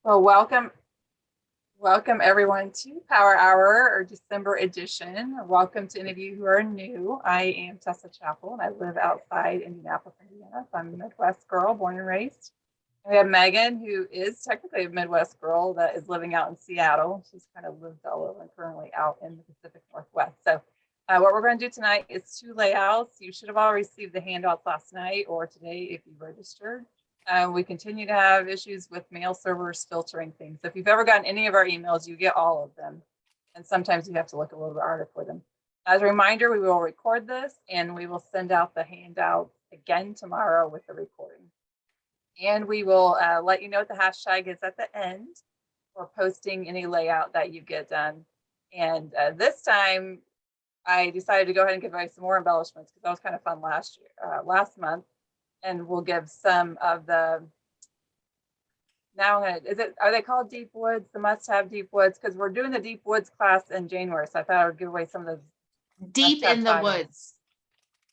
Well, welcome everyone to Power Hour or December edition. Welcome to any of you who are new. I am Tessa Chappell and I live outside Indianapolis, Indiana. So I'm a Midwest girl, born and raised. And we have Megan, who is technically a Midwest girl that is living out in Seattle. She's kind of lived all over and currently out in the Pacific Northwest. So what we're going to do tonight is two layouts. You should have all received the handouts last night or today if you registered. We continue to have issues with mail servers filtering things. If you've ever gotten any of our emails, you get all of them. And sometimes you have to look a little bit harder for them. As a reminder, we will record this and we will send out the handout again tomorrow with the recording. And we will let you know what the hashtag is at the end for posting any layout that you get done. And this time, I decided to go ahead and give away some more embellishments because that was kind of fun last month. And we'll give some of the, are they called deep woods, the must-have deep woods? Because we're doing the deep woods class in January. So I thought I would give away some of those Deep in the titles. woods.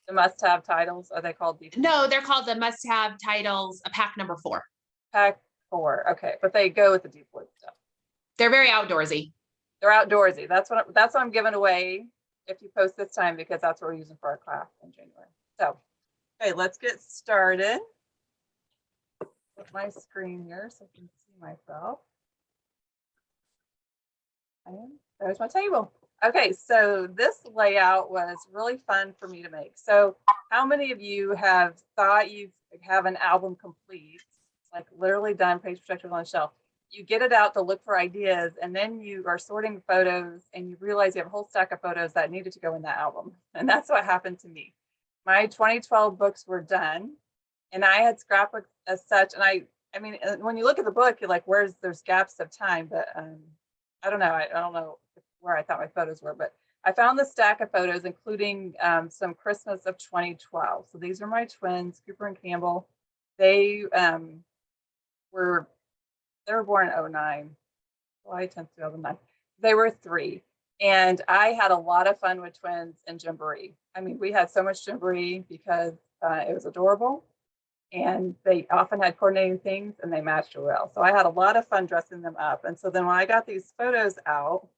The must-have titles, are they called deep? No, they're called the must-have titles, a pack number 4. Pack 4, okay. But they go with the deep woods stuff. They're very outdoorsy. They're outdoorsy. That's what I'm giving away if you post this time, because that's what we're using for our class in January. So, okay, let's get started. Put my screen here so I can see myself. And there's my table. Okay, so this layout was really fun for me to make. So how many of you have thought you have an album complete, like literally done, page protectors on the shelf? You get it out to look for ideas, and then you are sorting photos and you realize you have a whole stack of photos that needed to go in that album. And that's what happened to me. My 2012 books were done and I had scrapbooks as such. And I mean, when you look at the book, you're like, there's gaps of time, but I don't know. I don't know where I thought my photos were, but I found the stack of photos, including some Christmas of 2012. So these are my twins, Cooper and Campbell. They were born in 09, July 10th, 2009. They were 3. And I had a lot of fun with twins and Jamboree. I mean, we had so much Jamboree because it was adorable. And they often had coordinating things and they matched well. So I had a lot of fun dressing them up. And so then when I got these photos out,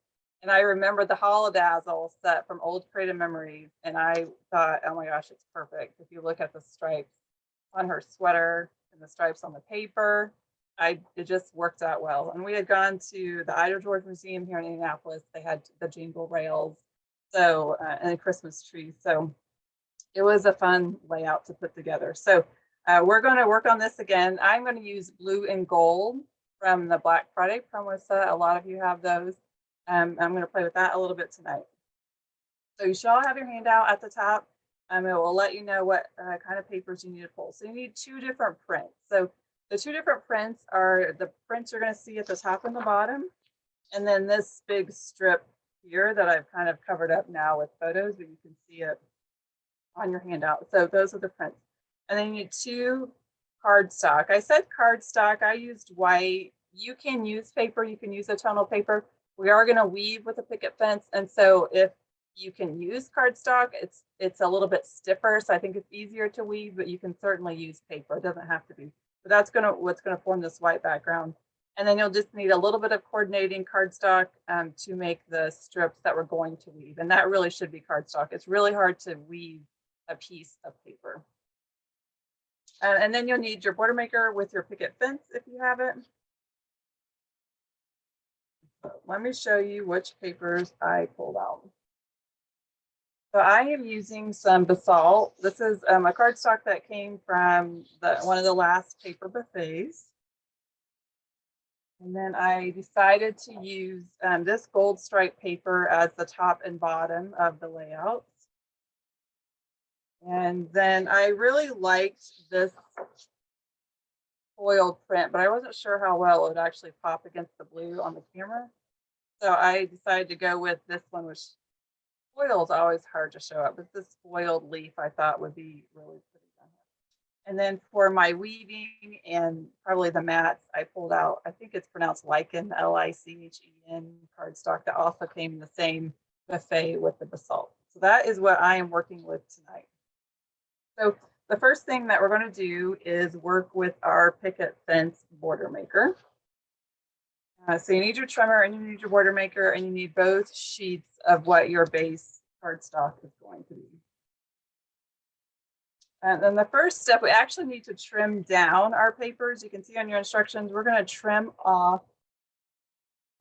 and I remembered the holodazzle set from Old Creative Memories, and I thought, oh my gosh, it's perfect. If you look at the stripes on her sweater and the stripes on the paper, it just worked out well. And we had gone to the Ida George Museum here in Indianapolis. They had the jingle rails, so and a Christmas tree. So it was a fun layout to put together. So we're going to work on this again. I'm going to use blue and gold from the Black Friday promo set. A lot of you have those. I'm going to play with that a little bit tonight. So you should all have your handout at the top. It will let you know what kind of papers you need to pull. So you need 2 different prints. So the 2 different prints are the prints you're going to see at the top and the bottom. And then this big strip here that I've kind of covered up now with photos, but you can see it on your handout. So those are the prints. And then you need 2 cardstock. I said cardstock. I used white. You can use paper. You can use a tonal paper. We are going to weave with a picket fence. And so if you can use cardstock, it's a little bit stiffer. So I think it's easier to weave, but you can certainly use paper. It doesn't have to be. But that's what's going to form this white background. And then you'll just need a little bit of coordinating cardstock to make the strips that we're going to weave. And that really should be cardstock. It's really hard to weave a piece of paper. And then you'll need your border maker with your picket fence if you have it. So let me show you which papers I pulled out. So I am using some basalt. This is a cardstock that came from one of the last paper buffets. And then I decided to use this gold stripe paper as the top and bottom of the layouts. And then I really liked this foiled print, but I wasn't sure how well it would actually pop against the blue on the camera. So I decided to go with this one, which foil is always hard to show up, but this foiled leaf I thought would be really pretty on here. And then for my weaving and probably the mats, I pulled out, I think it's pronounced lichen, L-I-C-H-E-N cardstock that also came in the same buffet with the basalt. So that is what I am working with tonight. So the first thing that we're going to do is work with our picket fence border maker. So you need your trimmer and you need your border maker and you need both sheets of what your base cardstock is going to be. And then the first step, we actually need to trim down our papers. You can see on your instructions, we're going to trim off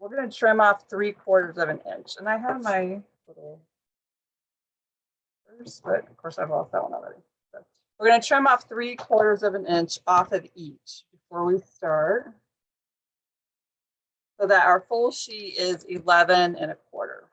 3/4 of an inch. And I have my little first, but of course I've lost that one already. So we're going to trim off 3/4 of an inch off of each before we start, so that our full sheet is 11 1/4.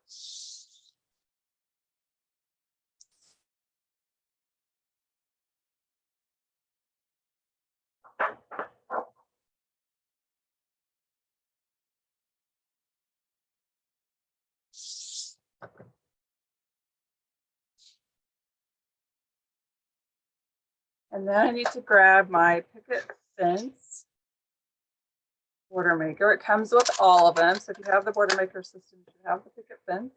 And then I need to grab my picket fence border maker. It comes with all of them. So if you have the border maker system, you should have the picket fence.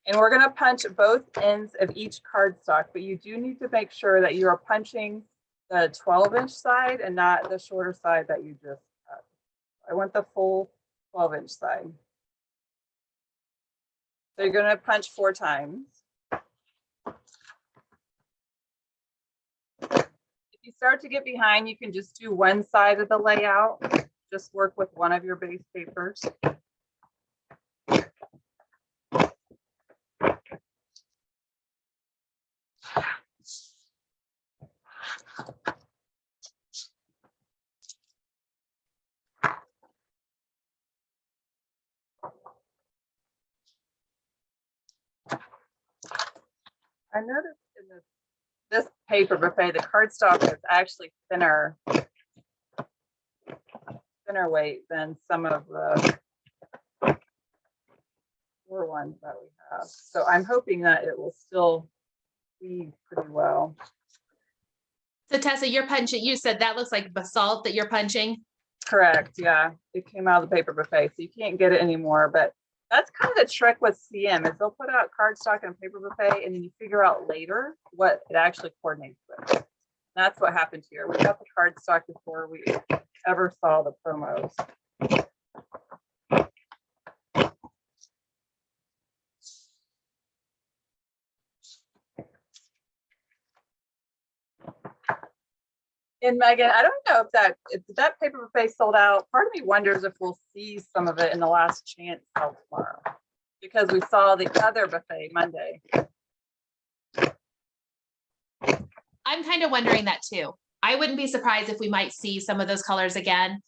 And we're going to punch both ends of each cardstock, but you do need to make sure that you are punching the 12-inch side and not the shorter side that you just cut. I want the full 12-inch side. So you're going to punch 4 times. If you start to get behind, you can just do one side of the layout. Just work with one of your base papers. I noticed in this paper buffet, the cardstock is actually thinner weight than some of the four ones that we have. So I'm hoping that it will still be pretty well. So Tessa, you're punching, you said that looks like basalt that you're punching. Correct. Yeah. It came out of the paper buffet, so you can't get it anymore. But that's kind of the trick with CM is they'll put out cardstock and paper buffet, and then you figure out later what it actually coordinates with. And that's what happened here. We got the cardstock before we ever saw the promos. And Megan, I don't know if that paper buffet sold out. Part of me wonders if we'll see some of it in the last chance sale tomorrow, because we saw the other buffet Monday. I'm kind of wondering that too. I wouldn't be surprised if we might see some of those colors again.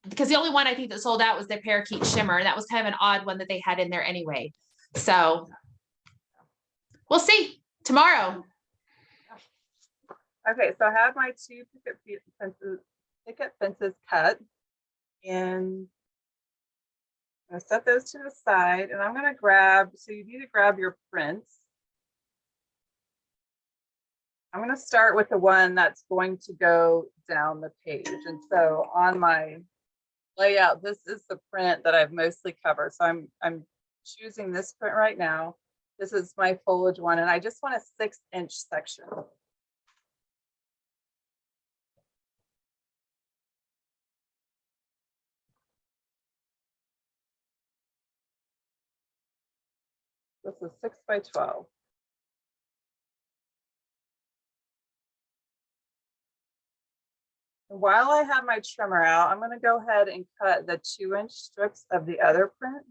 Because the only one I think that sold out was the parakeet shimmer. And that was kind of an odd one that they had in there anyway. So we'll see tomorrow. Okay, so I have my 2 picket fences cut, and I'm going to set those to the side, and I'm going to grab, so you need to grab your prints. I'm going to start with the one that's going to go down the page. And so on my layout, this is the print that I've mostly covered. So I'm choosing this print right now. This is my foliage one, and I just want a 6-inch section. This is 6 by 12. And while I have my trimmer out, I'm going to go ahead and cut the 2-inch strips of the other print.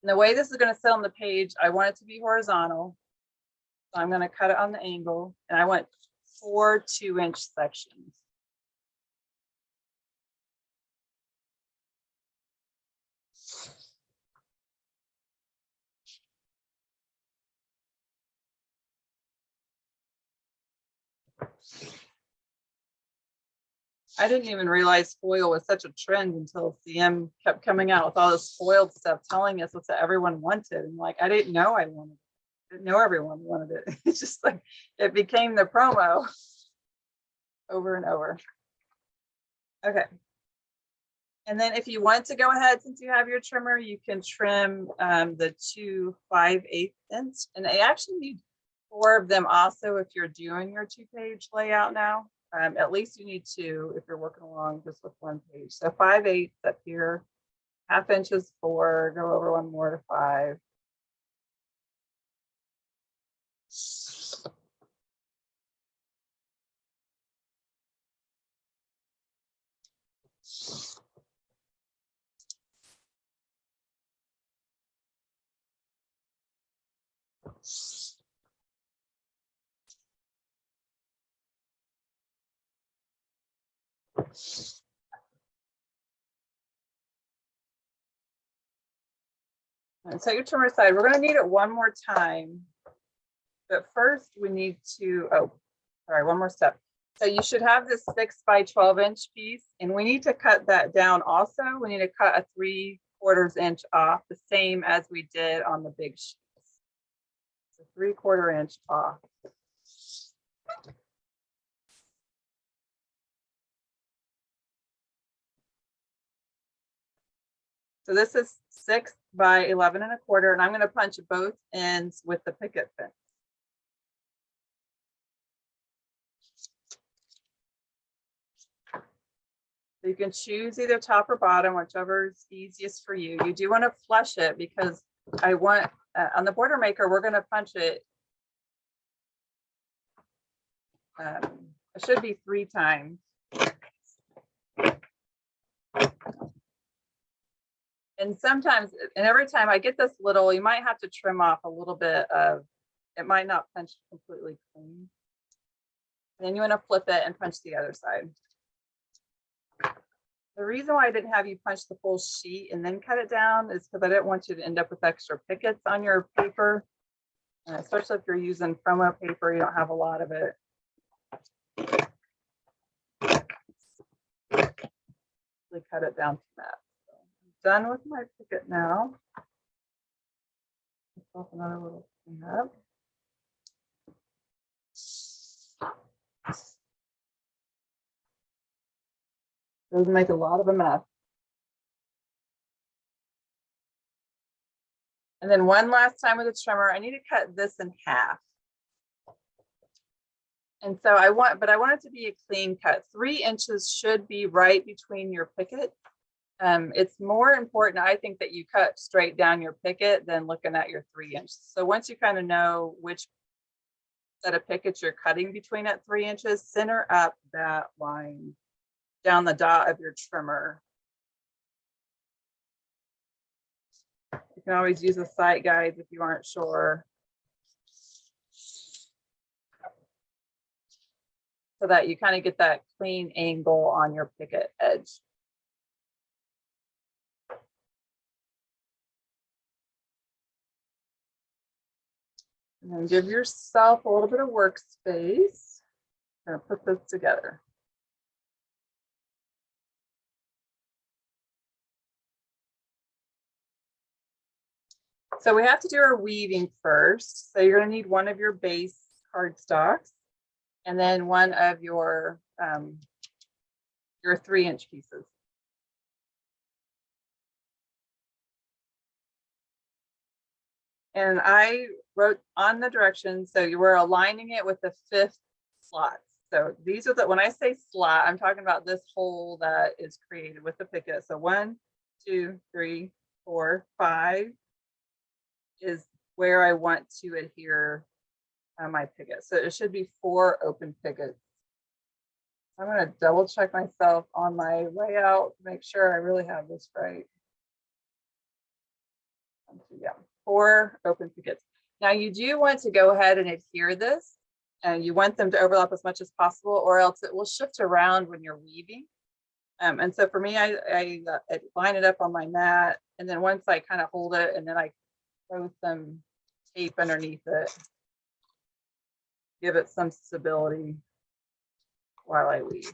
And the way this is going to sit on the page, I want it to be horizontal. So I'm going to cut it on the angle, and I want 4 2-inch sections. I didn't even realize foil was such a trend until CM kept coming out with all this foiled stuff, telling us what everyone wanted. And like, I didn't know I wanted it. I didn't know everyone wanted it. It's just like, it became the promo over and over. Okay. And then if you want to go ahead, since you have your trimmer, you can trim the 2 5/8 inch. And I actually need 4 of them also if you're doing your 2-page layout now. At least you need 2 if you're working along just with 1 page. So 5/8 up here, 1/2 inch is 4, go over 1 more to 5. And set your trimmer aside. We're going to need it one more time. But first we need to, oh, sorry, one more step. So you should have this 6 by 12 inch piece, and we need to cut that down also. We need to cut a 3/4 inch off, the same as we did on the big sheets. So 3/4 inch off. So this is 6 by 11 1/4, and I'm going to punch both ends with the picket fence. So you can choose either top or bottom, whichever is easiest for you. You do want to flush it because I want, on the border maker, we're going to punch it. It should be 3 times. And sometimes, and every time I get this little, you might have to trim off a little bit of, it might not punch completely clean. And then you want to flip it and punch the other side. The reason why I didn't have you punch the full sheet and then cut it down is because I didn't want you to end up with extra pickets on your paper. Especially if you're using promo paper, you don't have a lot of it. Really cut it down to that. So I'm done with my picket now. Myself another little cleanup. Those make a lot of a mess. And then one last time with the trimmer, I need to cut this in half. And so I want it to be a clean cut. 3 inches should be right between your picket. It's more important, I think, that you cut straight down your picket than looking at your 3 inches. So once you kind of know which set of pickets you're cutting between at 3 inches, center up that line down the dot of your trimmer. You can always use a sight guide if you aren't sure. So that you kind of get that clean angle on your picket edge. And then give yourself a little bit of workspace. I'm going to put this together. So we have to do our weaving first. So you're going to need one of your base cardstocks and then one of your 3 inch pieces. And I wrote on the directions, so you were aligning it with the 5th slot. So these are the, when I say slot, I'm talking about this hole that is created with the picket. So 1, 2, 3, 4, 5 is where I want to adhere my picket. So it should be 4 open pickets. I'm going to double check myself on my layout to make sure I really have this right. Yeah, 4 open pickets. Now you do want to go ahead and adhere this, and you want them to overlap as much as possible, or else it will shift around when you're weaving. And so for me, I line it up on my mat, and then once I kind of hold it, and then I throw some tape underneath it, give it some stability while I weave.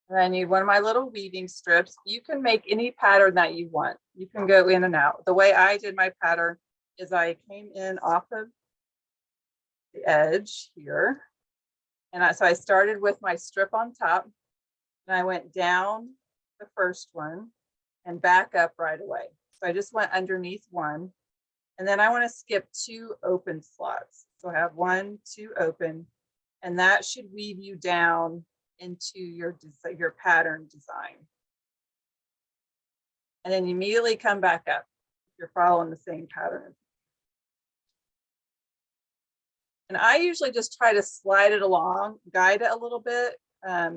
And I need one of my little weaving strips. You can make any pattern that you want. You can go in and out. The way I did my pattern is I came in off of the edge here. And so I started with my strip on top, and I went down the first one and back up right away. So I just went underneath one, And then I want to skip 2 open slots. So I have 1, 2 open, and that should weave you down into your pattern design. And then immediately come back up if you're following the same pattern. And I usually just try to slide it along, guide it a little bit. I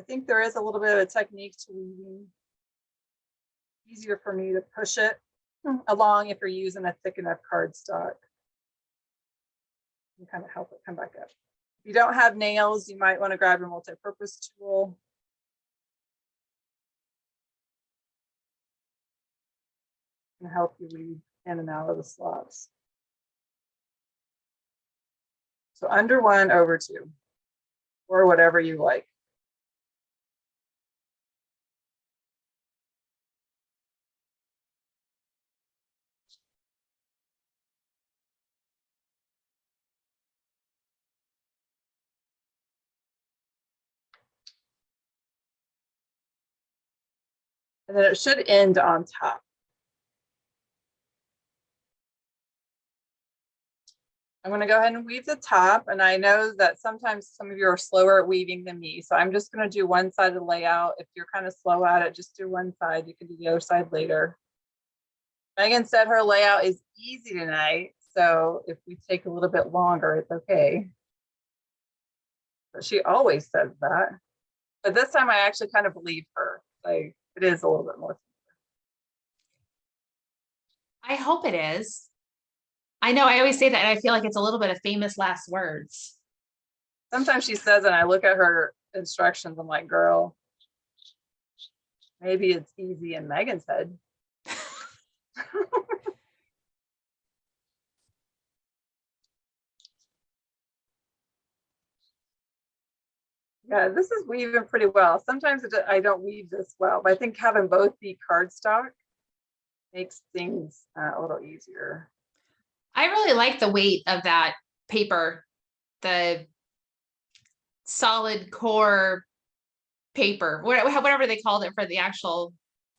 think there is a little bit of a technique to weaving. Easier for me to push it along if you're using a thick enough cardstock. And kind of help it come back up. If you don't have nails, you might want to grab your multi-purpose tool. And help you weave in and out of the slots. So under 1, over 2, or whatever you like. And then it should end on top. I'm going to go ahead and weave the top. And I know that sometimes some of you are slower at weaving than me. So I'm just going to do one side of the layout. If you're kind of slow at it, just do one side. You can do the other side later. Meggan said her layout is easy tonight. So if we take a little bit longer, it's okay. But she always says that. But this time I actually kind of believe her. Like it is a little bit more. I hope it is. I know I always say that, and I feel like it's a little bit of famous last words. Sometimes she says, and I look at her instructions, I'm like, girl, maybe it's easy in Meggan's head. Yeah, this is weaving pretty well. Sometimes I don't weave this well, but I think having both be cardstock makes things a little easier. I really like the weight of that paper, the solid core paper, whatever they called it for the actual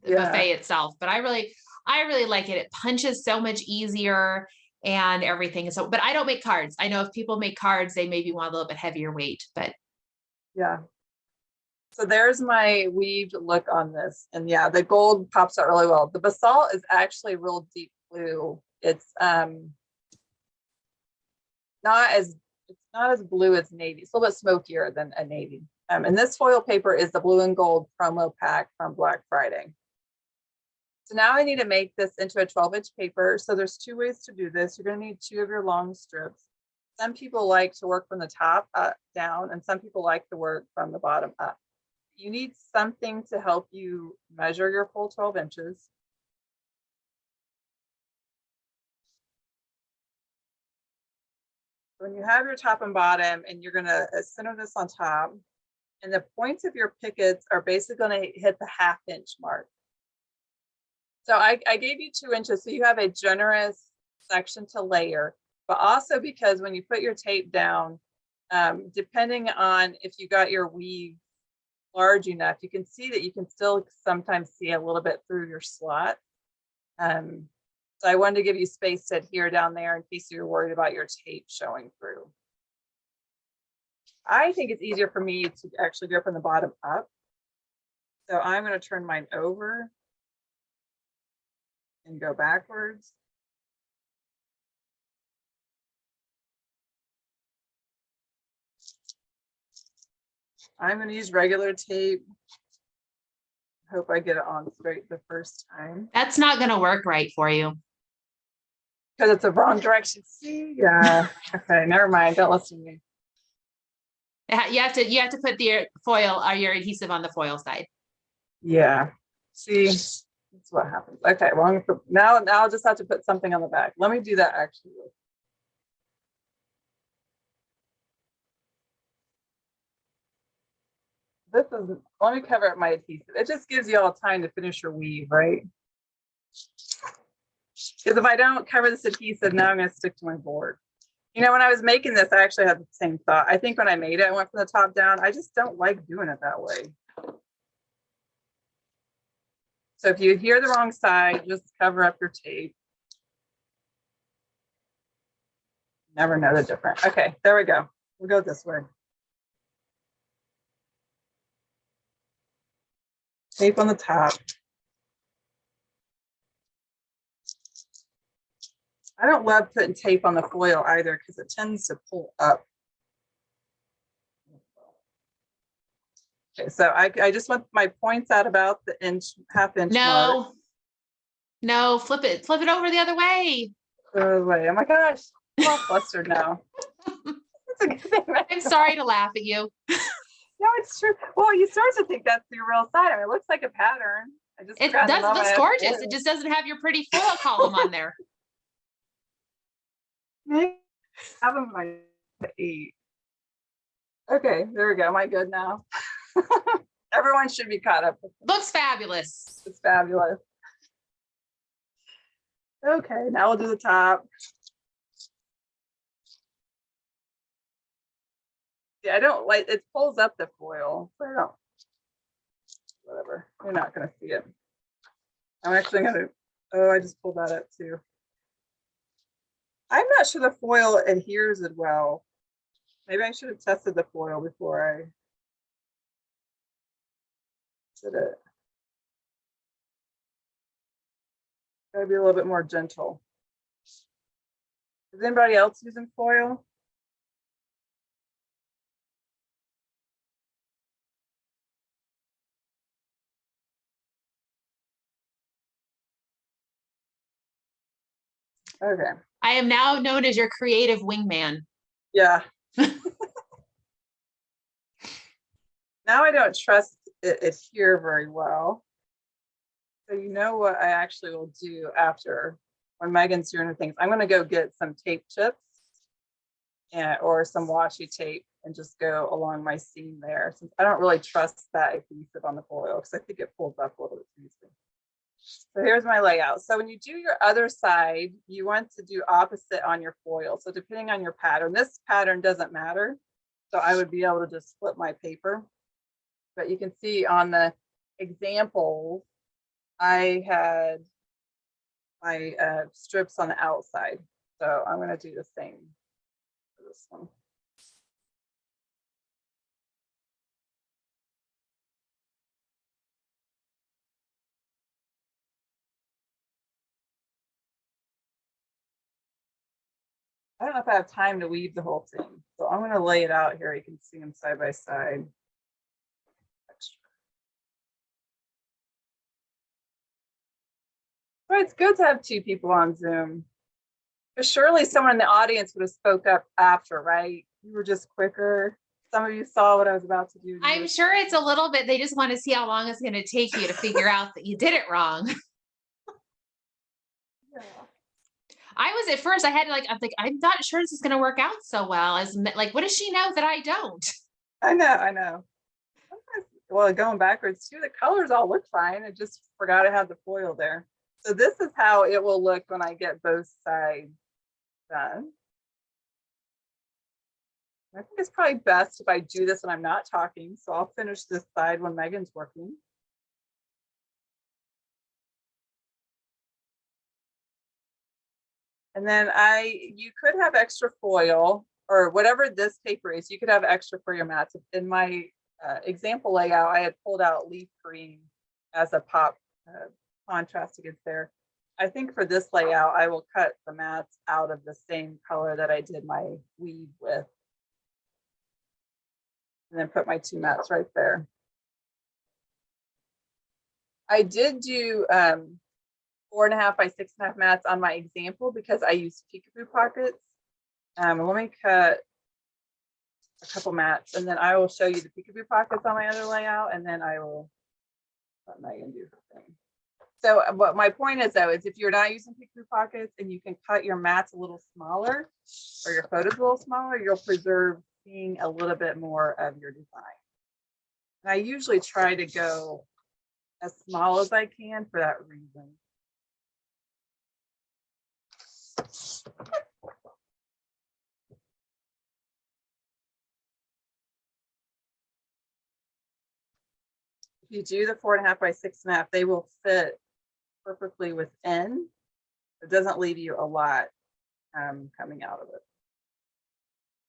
buffet itself. But I really like it. It punches so much easier and everything. So, but I don't make cards. I know if people make cards, they maybe want a little bit heavier weight, but yeah. So there's my weaved look on this. And yeah, the gold pops out really well. The basalt is actually real deep blue. It's not as blue as navy. It's a little bit smokier than a navy. And this foil paper is the blue and gold promo pack from Black Friday. So now I need to make this into a 12-inch paper. So there's 2 ways to do this. You're going to need 2 of your long strips. Some people like to work from the top down, and some people like to work from the bottom up. You need something to help you measure your full 12 inches. When you have your top and bottom, and you're going to center this on top, and the points of your pickets are basically going to hit the 1/2 inch mark. So I gave you 2 inches, so you have a generous section to layer, but also because when you put your tape down, depending on if you got your weave large enough, you can see that you can still sometimes see a little bit through your slot. So I wanted to give you space to adhere down there in case you're worried about your tape showing through. I think it's easier for me to actually go from the bottom up. So I'm going to turn mine over and go backwards. I'm going to use regular tape. Hope I get it on straight the first time. that's not going to work right for you. Because it's the wrong direction. See? Yeah. Okay, never mind. Don't listen to me. You have to put the foil or your adhesive on the foil side. Yeah. See, that's what happens. Okay, well, I'm gonna put, now I'll just have to put something on the back. Let me do that actually. This is, let me cover up my adhesive. It just gives you all time to finish your weave, right? Because if I don't cover this adhesive, now I'm going to stick to my board. You know, when I was making this, I actually had the same thought. I think when I made it, I went from the top down. I just don't like doing it that way. So if you hear the wrong side, just cover up your tape. Never know the difference. Okay, there we go. We'll go this way. Tape on the top. I don't love putting tape on the foil either because it tends to pull up. Okay, so I just want my points at about the half inch mark. No, flip it over the other way. Oh my gosh, I'm all flustered now. That's a good thing, right? I'm sorry to laugh at you. No, it's true. Well, you start to think that's your real side. I mean, it looks like a pattern. It looks gorgeous. It just doesn't have your pretty foil column on there. I have them by 8. Okay, there we go. Am I good now? Everyone should be caught up. Looks fabulous. It's fabulous. Okay, now we'll do the top. Yeah, I don't like it, pulls up the foil, so I don't, whatever. You're not gonna see it. I'm actually gonna, I just pulled that up too. I'm not sure the foil adheres as well. Maybe I should have tested the foil before I did it. Gotta be a little bit more gentle. Is anybody else using foil? Okay. I am now known as your creative wingman. Yeah. Now I don't trust it here very well. So you know what I actually will do after, when Megan's doing her things, I'm gonna go get some tape chips or some washi tape and just go along my seam there, since I don't really trust that adhesive on the foil because I think it pulls up a little bit too easily. So here's my layout. So when you do your other side, you want to do opposite on your foil. So depending on your pattern, this pattern doesn't matter. So I would be able to just flip my paper. But you can see on the examples, I had my strips on the outside. So I'm going to do the same for this one. I don't know if I have time to weave the whole thing, so I'm going to lay it out here. You can see them side by side. But it's good to have 2 people on Zoom. But surely someone in the audience would have spoke up after, right? You were just quicker. Some of you saw what I was about to do. I'm sure it's a little bit, they just want to see how long it's going to take you to figure out that you did it wrong. Yeah. I was at first, I had to I'm not sure this is going to work out so well. As like, what does she know that I don't? I know. Sometimes, well, going backwards too, the colors all look fine. I just forgot I had the foil there. So this is how it will look when I get both sides done. I think it's probably best if I do this when I'm not talking. So I'll finish this side when Megan's working. And then you could have extra foil or whatever this paper is, you could have extra for your mats. In my example layout, I had pulled out leaf green as a pop contrast against there. I think for this layout, I will cut the mats out of the same color that I did my weave with. And then put my 2 mats right there. I did do 4.5 by 6.5 mats on my example because I used peekaboo pockets. Let me cut a couple mats and then I will show you the peekaboo pockets on my other layout, and then I will let Megan do her thing. So what my point is though, is if you're not using peekaboo pockets and you can cut your mats a little smaller or your photos a little smaller, you'll preserve seeing a little bit more of your design. And I usually try to go as small as I can for that reason. If you do the 4.5 by 6.5, they will fit perfectly within. It doesn't leave you a lot coming out of it.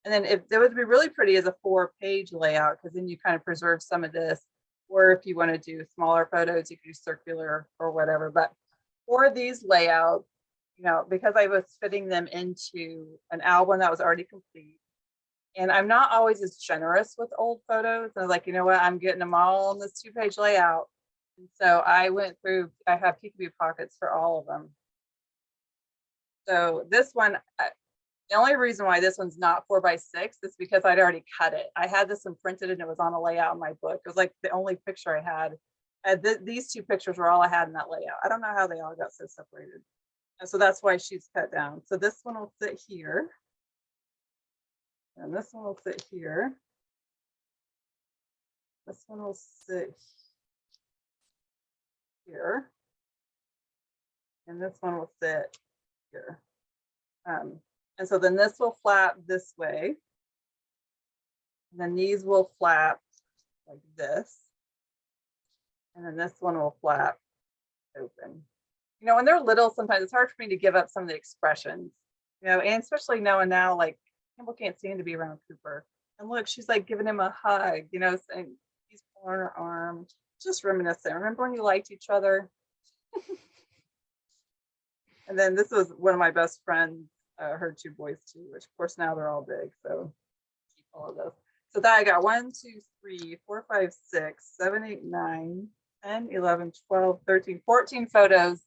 And then if it would be really pretty as a 4-page layout, because then you kind of preserve some of this. Or if you want to do smaller photos, you can do circular or whatever. But for these layouts, you know, because I was fitting them into an album that was already complete, and I'm not always as generous with old photos. I was like, you know what, I'm getting them all on this 2-page layout. And so I went through, I have peekaboo pockets for all of them. So this one, the only reason why this one's not 4x6 is because I'd already cut it. I had this one printed and it was on a layout in my book. It was like the only picture I had. These 2 pictures were all I had in that layout. I don't know how they all got so separated. And so that's why she's cut down. So this one will sit here. And this one will sit here. This one will sit here. And this one will sit here. And so then this will flap this way. And then these will flap like this. And then this one will flap open. You know, when they're little, sometimes it's hard for me to give up some of the expressions, you know, and especially knowing now, like, Campbell can't seem to be around Cooper. And look, she's like giving him a hug, you know, saying he's pulling her arm, just reminiscent. Remember when you liked each other? And then this was one of my best friends, her 2 boys too, which of course now they're all big. So keep all of those. So that I got 1, 2, 3, 4, 5, 6, 7, 8, 9, 10, 11, 12, 13, 14 photos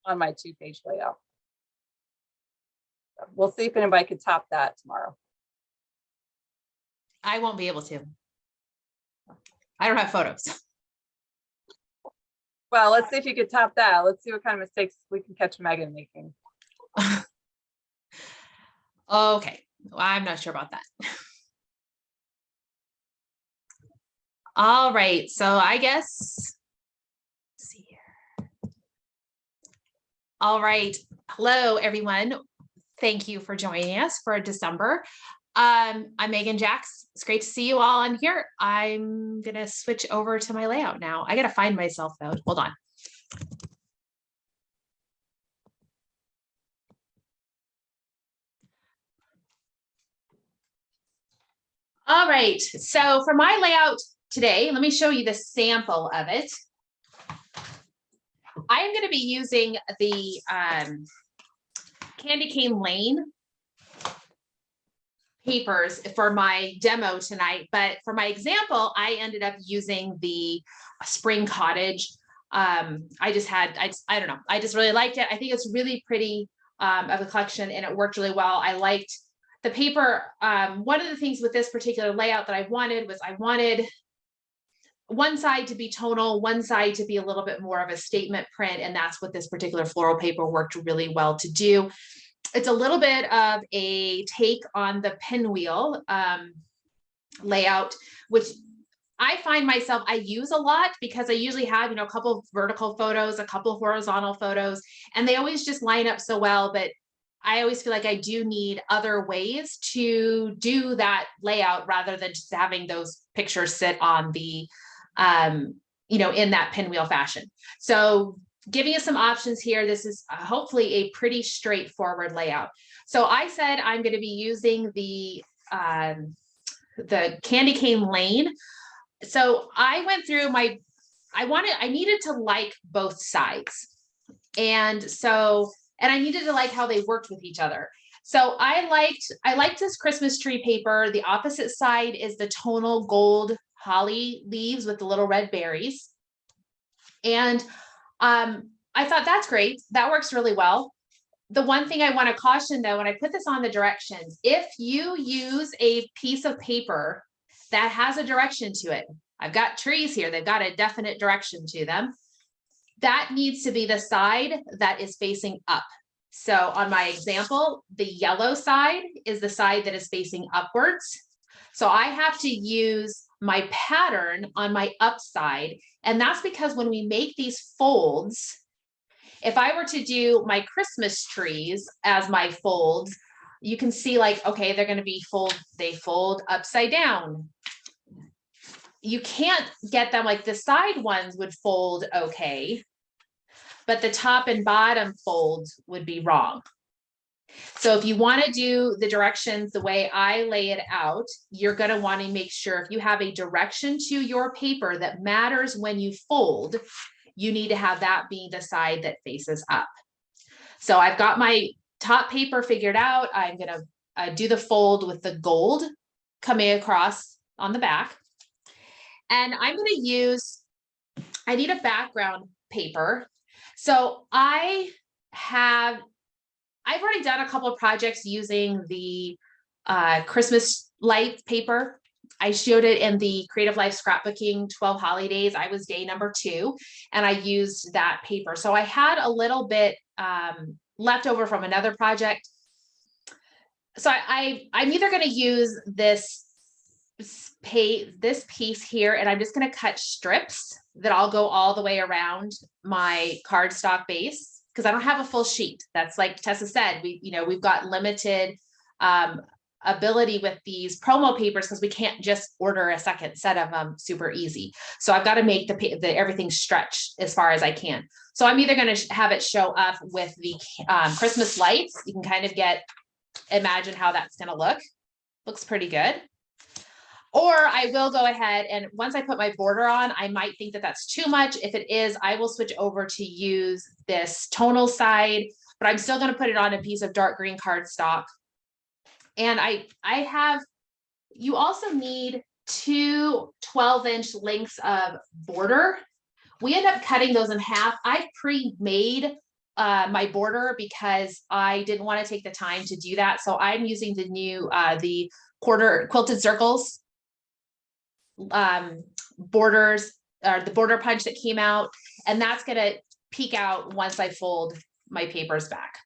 on my 2-page layout. So we'll see if anybody can top that tomorrow. I won't be able to. I don't have photos. Well, let's see if you could top that. Let's see what kind of mistakes we can catch Meggan making. Okay, well, I'm not sure about that. All right, so I guess, let's see here. All right, hello everyone. Thank you for joining us for December. I'm Meggan Jax. It's great to see you all on here. I'm gonna switch over to my layout now. I gotta find myself though. Hold on. All right, so for my layout today, let me show you the sample of it. I am going to be using the Candy Cane Lane papers for my demo tonight, but for my example, I ended up using the Spring Cottage. I don't know, I just really liked it. I think it's really pretty of a collection and it worked really well. I liked the paper. One of the things with this particular layout that I wanted was I wanted one side to be tonal, one side to be a little bit more of a statement print. And that's what this particular floral paper worked really well to do. It's a little bit of a take on the pinwheel layout, which I find myself, I use a lot because I usually have, you know, a couple of vertical photos, a couple of horizontal photos, and they always just line up so well. But I always feel like I do need other ways to do that layout rather than just having those pictures sit on the, you know, in that pinwheel fashion. So giving you some options here. This is hopefully a pretty straightforward layout. So I said I'm going to be using the Candy Cane Lane. So I went through I needed to like both sides. And I needed to like how they worked with each other. So I liked this Christmas tree paper. The opposite side is the tonal gold holly leaves with the little red berries. And I thought that's great. That works really well. The one thing I want to caution though, when I put this on the directions, if you use a piece of paper that has a direction to it, I've got trees here, they've got a definite direction to them. That needs to be the side that is facing up. So on my example, the yellow side is the side that is facing upwards. So I have to use my pattern on my upside. And that's because when we make these folds, if I were to do my Christmas trees as my folds, you can see like, okay, they're going to be they fold upside down. You can't get them like the side ones would fold okay, but the top and bottom folds would be wrong. So if you want to do the directions the way I lay it out, you're going to want to make sure if you have a direction to your paper that matters when you fold, you need to have that being the side that faces up. So I've got my top paper figured out. I'm going to do the fold with the gold coming across on the back. And I'm going to use, I need a background paper. So I've already done a couple of projects using the Christmas light paper. I showed it in the Creative Life Scrapbooking 12 Holidays. I was day number 2, and I used that paper. So I had a little bit left over from another project. So I'm either going to use this piece here, and I'm just going to cut strips that I'll go all the way around my cardstock base, because I don't have a full sheet. That's like Tessa said, we've got limited ability with these promo papers because we can't just order a second set of them super easy. So I've got to make the everything stretch as far as I can. So I'm either going to have it show up with the Christmas lights. You can kind of imagine how that's going to look. Looks pretty good. Or I will go ahead and once I put my border on, I might think that that's too much. If it is, I will switch over to use this tonal side, but I'm still going to put it on a piece of dark green cardstock. And you also need 2 12-inch lengths of border. We end up cutting those in half. I pre-made my border because I didn't want to take the time to do that. So I'm using the new, the quarter quilted circles borders, or the border punch that came out, and that's going to peek out once I fold my papers back.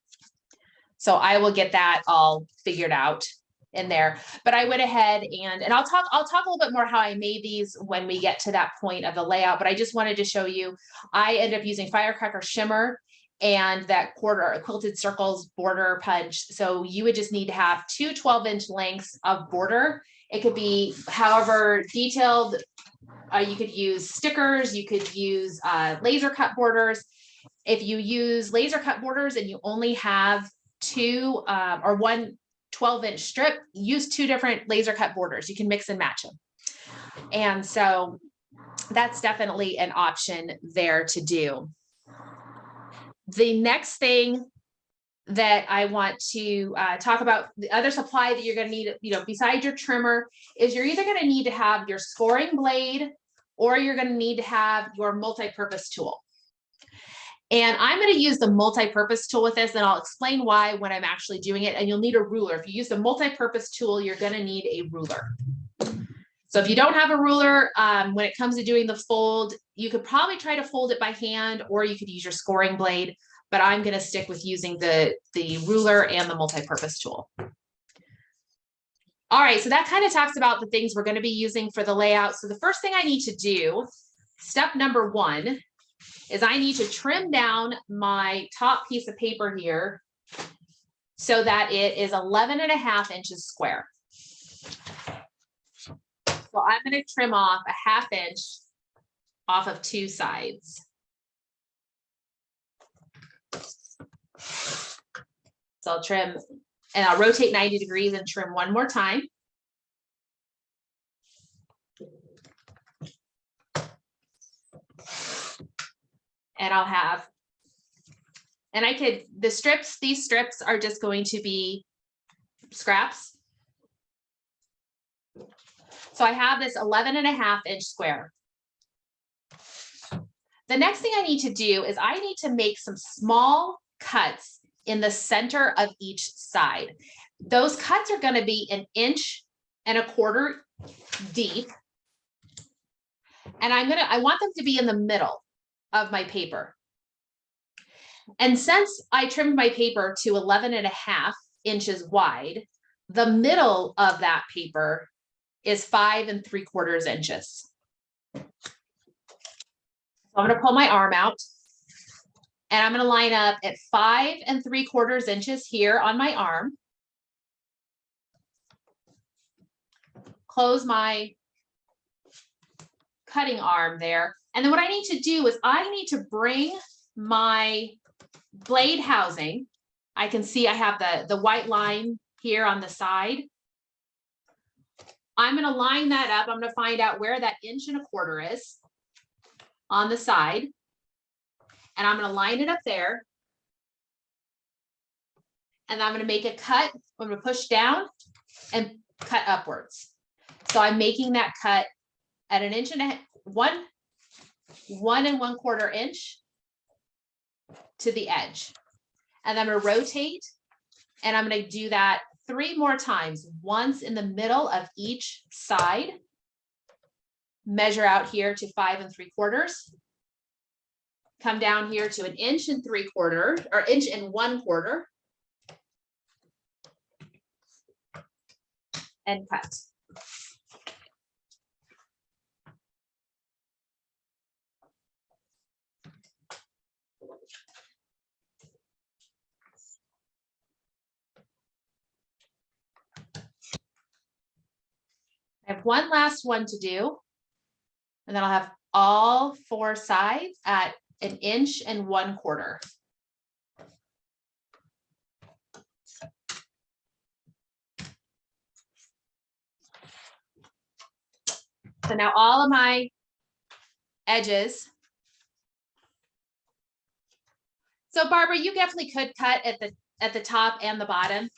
So I will get that all figured out in there. But I went ahead and I'll talk a little bit more how I made these when we get to that point of the layout. But I just wanted to show you, I ended up using Firecracker Shimmer and that quilted circles border punch. So you would just need to have 2 12-inch lengths of border. It could be however detailed. You could use stickers, you could use laser cut borders. If you use laser cut borders and you only have 2 or 1 12-inch strip, use 2 different laser cut borders. You can mix and match them. And so that's definitely an option there to do. The next thing that I want to talk about, the other supply that you're going to need, besides your trimmer, is you're either going to need to have your scoring blade or you're going to need to have your multi-purpose tool. And I'm going to use the multi-purpose tool with this, and I'll explain why when I'm actually doing it. And you'll need a ruler. If you use the multi-purpose tool, you're going to need a ruler. So if you don't have a ruler, when it comes to doing the fold, you could probably try to fold it by hand, or you could use your scoring blade, but I'm going to stick with using the ruler and the multi-purpose tool. All right, so that kind of talks about the things we're going to be using for the layout. So the first thing I need to do, step number 1, is I need to trim down my top piece of paper here so that it is 11.5 inches square. So I'm going to trim off a 1/2 inch off of 2 sides. So I'll trim, and I'll rotate 90 degrees and trim one more time. And I'll have, and I could, these strips are just going to be scraps. So I have this 11.5 inch square. The next thing I need to do is I need to make some small cuts in the center of each side. Those cuts are going to be 1.25 inches deep. And I want them to be in the middle of my paper. And since I trimmed my paper to 11.5 inches wide, the middle of that paper is 5 3/4 inches. So I'm going to pull my arm out, and I'm going to line up at 5 3/4 inches here on my arm. Close my cutting arm there. And then what I need to do is I need to bring my blade housing I can see I have the white line here on the side. I'm going to line that up. I'm going to find out where that 1.25 inches is on the side. And I'm going to line it up there. And I'm going to make a cut. I'm going to push down and cut upwards. So I'm making that cut at 1 1.25 inch to the edge. And I'm going to rotate, and I'm going to do that 3 more times, once in the middle of each side. Measure out here to 5 3/4. Come down here to 1 3/4 or 1.25 inches. And cut. I have one last one to do, and then I'll have all 4 sides at 1 1.25 inches. So now all of my edges. So Barbara, you definitely could cut at the top and the bottom.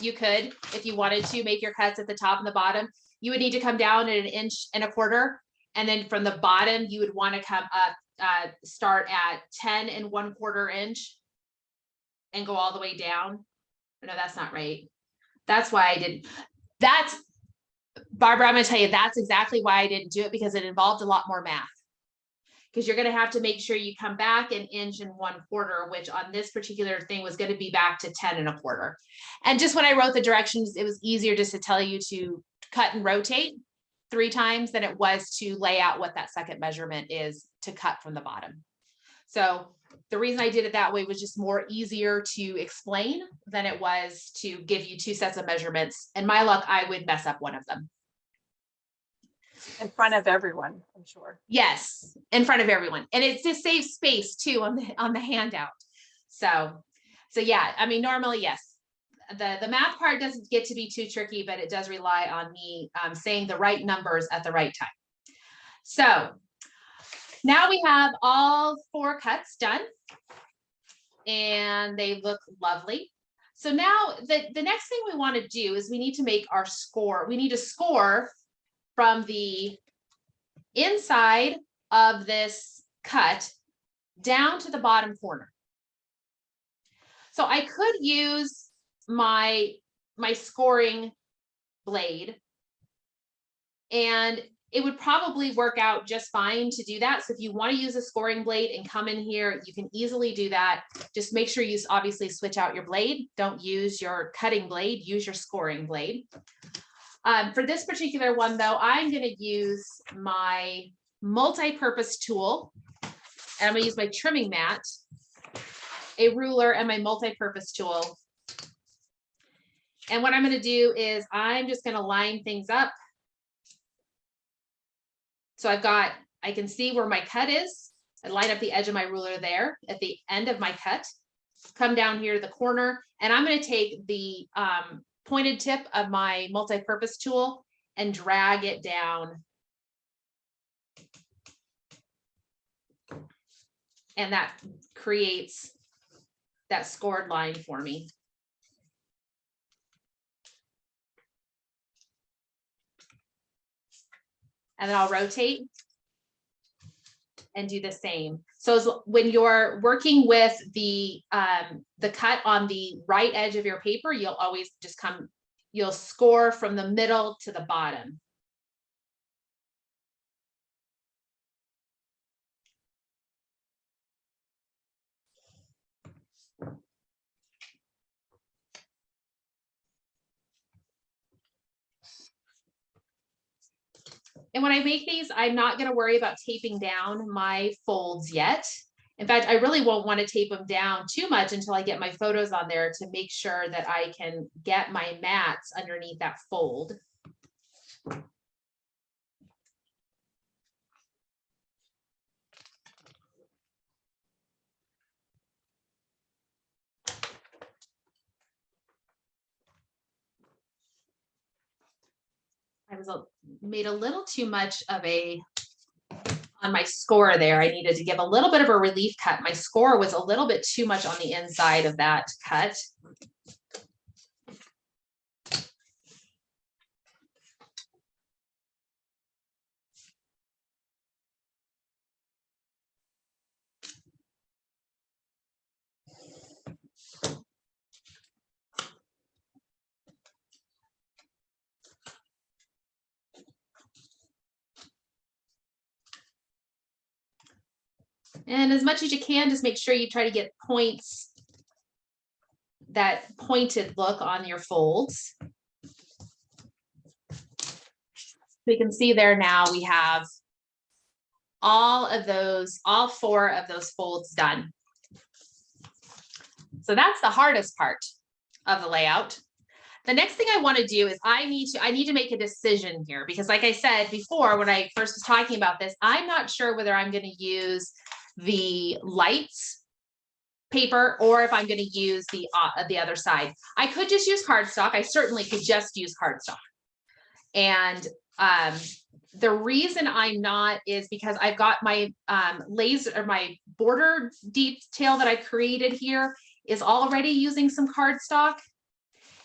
You could, if you wanted to, make your cuts at the top and the bottom. You would need to come down at 1 1/4 inches. And then from the bottom, you would want to come up, start at 10 1/4 inch and go all the way down. No, that's not right. That's why I didn't. That's, Barbara, I'm going to tell you, that's exactly why I didn't do it, because it involved a lot more math. Because you're going to have to make sure you come back 1 1/4 inch, which on this particular thing was going to be back to 10 1/4. And just when I wrote the directions, it was easier just to tell you to cut and rotate 3 times than it was to lay out what that second measurement is to cut from the bottom. So the reason I did it that way was just more easier to explain than it was to give you 2 sets of measurements. And my luck, I would mess up one of them. In front of everyone, I'm sure. Yes, in front of everyone. And it just saves space too on the handout. So yeah, I mean, normally, yes. The math part doesn't get to be too tricky, but it does rely on me saying the right numbers at the right time. So now we have all 4 cuts done, and they look lovely. So now the next thing we want to do is we need to make our score. We need to score from the inside of this cut down to the bottom corner. So I could use my scoring blade, and it would probably work out just fine to do that. So if you want to use a scoring blade and come in here, you can easily do that. Just make sure you obviously switch out your blade. Don't use your cutting blade, use your scoring blade. For this particular one though, I'm going to use my multi-purpose tool, and I'm going to use my trimming mat, a ruler, and my multi-purpose tool. And what I'm going to do is I'm just going to line things up. So I can see where my cut is. I line up the edge of my ruler there at the end of my cut, come down here to the corner, and I'm going to take the pointed tip of my multi-purpose tool and drag it down. And that creates that scored line for me. And then I'll rotate and do the same. So when you're working with the cut on the right edge of your paper, you'll always just you'll score from the middle to the bottom. And when I make these, I'm not going to worry about taping down my folds yet. In fact, I really won't want to tape them down too much until I get my photos on there to make sure that I can get my mats underneath that fold. made a little too much of a, on my score there. I needed to give a little bit of a relief cut. My score was a little bit too much on the inside of that cut. And as much as you can, just make sure you try to get points, that pointed look on your folds. We can see there now we have all 4 of those folds done. So that's the hardest part of the layout. The next thing I want to do is I need to make a decision here, because like I said before, when I first was talking about this, I'm not sure whether I'm going to use the lights paper or if I'm going to use the other side. I could just use cardstock. I certainly could just use cardstock. And the reason I'm not is because I've got my laser, or my border detail that I created here is already using some cardstock.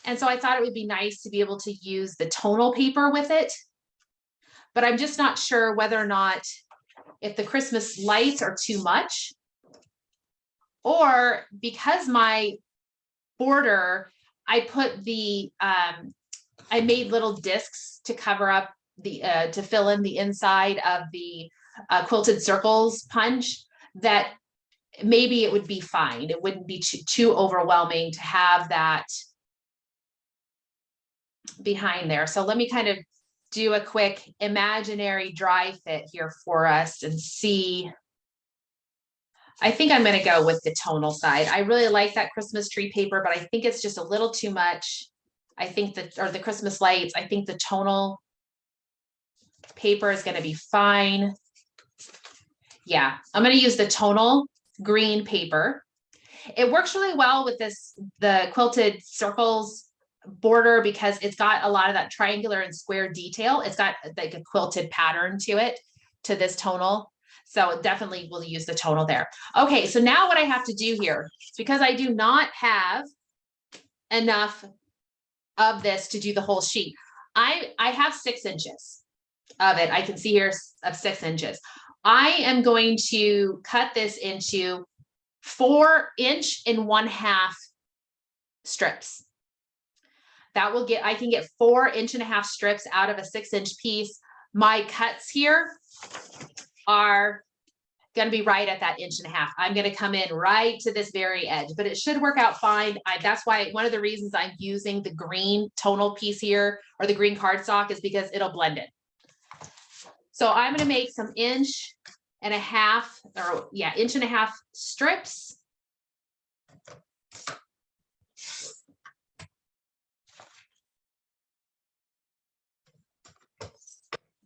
And so I thought it would be nice to be able to use the tonal paper with it. But I'm just not sure whether or not, if the Christmas lights are too much, or because my border, I put the, I made little discs to cover up the, to fill in the inside of the quilted circles punch, that maybe it would be fine. It wouldn't be too overwhelming to have that behind there. So let me kind of do a quick imaginary dry fit here for us and see. I think I'm going to go with the tonal side. I really like that Christmas tree paper, but I think it's just a little too much. I think that, or the Christmas lights, I think the tonal paper is going to be fine. Yeah, I'm going to use the tonal green paper. It works really well with this, the quilted circles border, because it's got a lot of that triangular and square detail. It's got like a quilted pattern to it, to this tonal. So definitely we'll use the tonal there. Okay, so now what I have to do here, because I do not have enough of this to do the whole sheet. I have 6 inches of it. I can see here of 6 inches. I am going to cut this into 4 1/2 strips. That will get, I can get 4 1/2 strips out of a 6-inch piece. My cuts here are going to be right at that 1.5 inches. I'm going to come in right to this very edge, but it should work out fine. That's why one of the reasons I'm using the green tonal piece here, or the green cardstock, is because it'll blend it. So I'm going to make some 1.5 or 1.5 strips.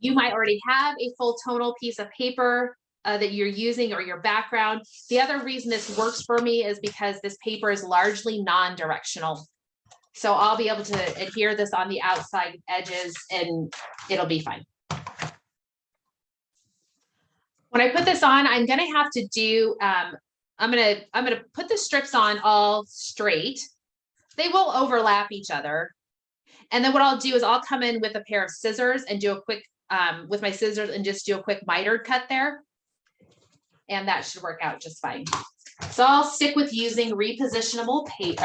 You might already have a full tonal piece of paper that you're using, or your background. The other reason this works for me is because this paper is largely non-directional. So I'll be able to adhere this on the outside edges and it'll be fine. When I put this on, I'm gonna have to do, I'm gonna put the strips on all straight. They will overlap each other. And then what I'll do is I'll come in with a pair of scissors and do a quick, with my scissors, and just do a quick mitered cut there. And that should work out just fine. So I'll stick with using repositionable tape.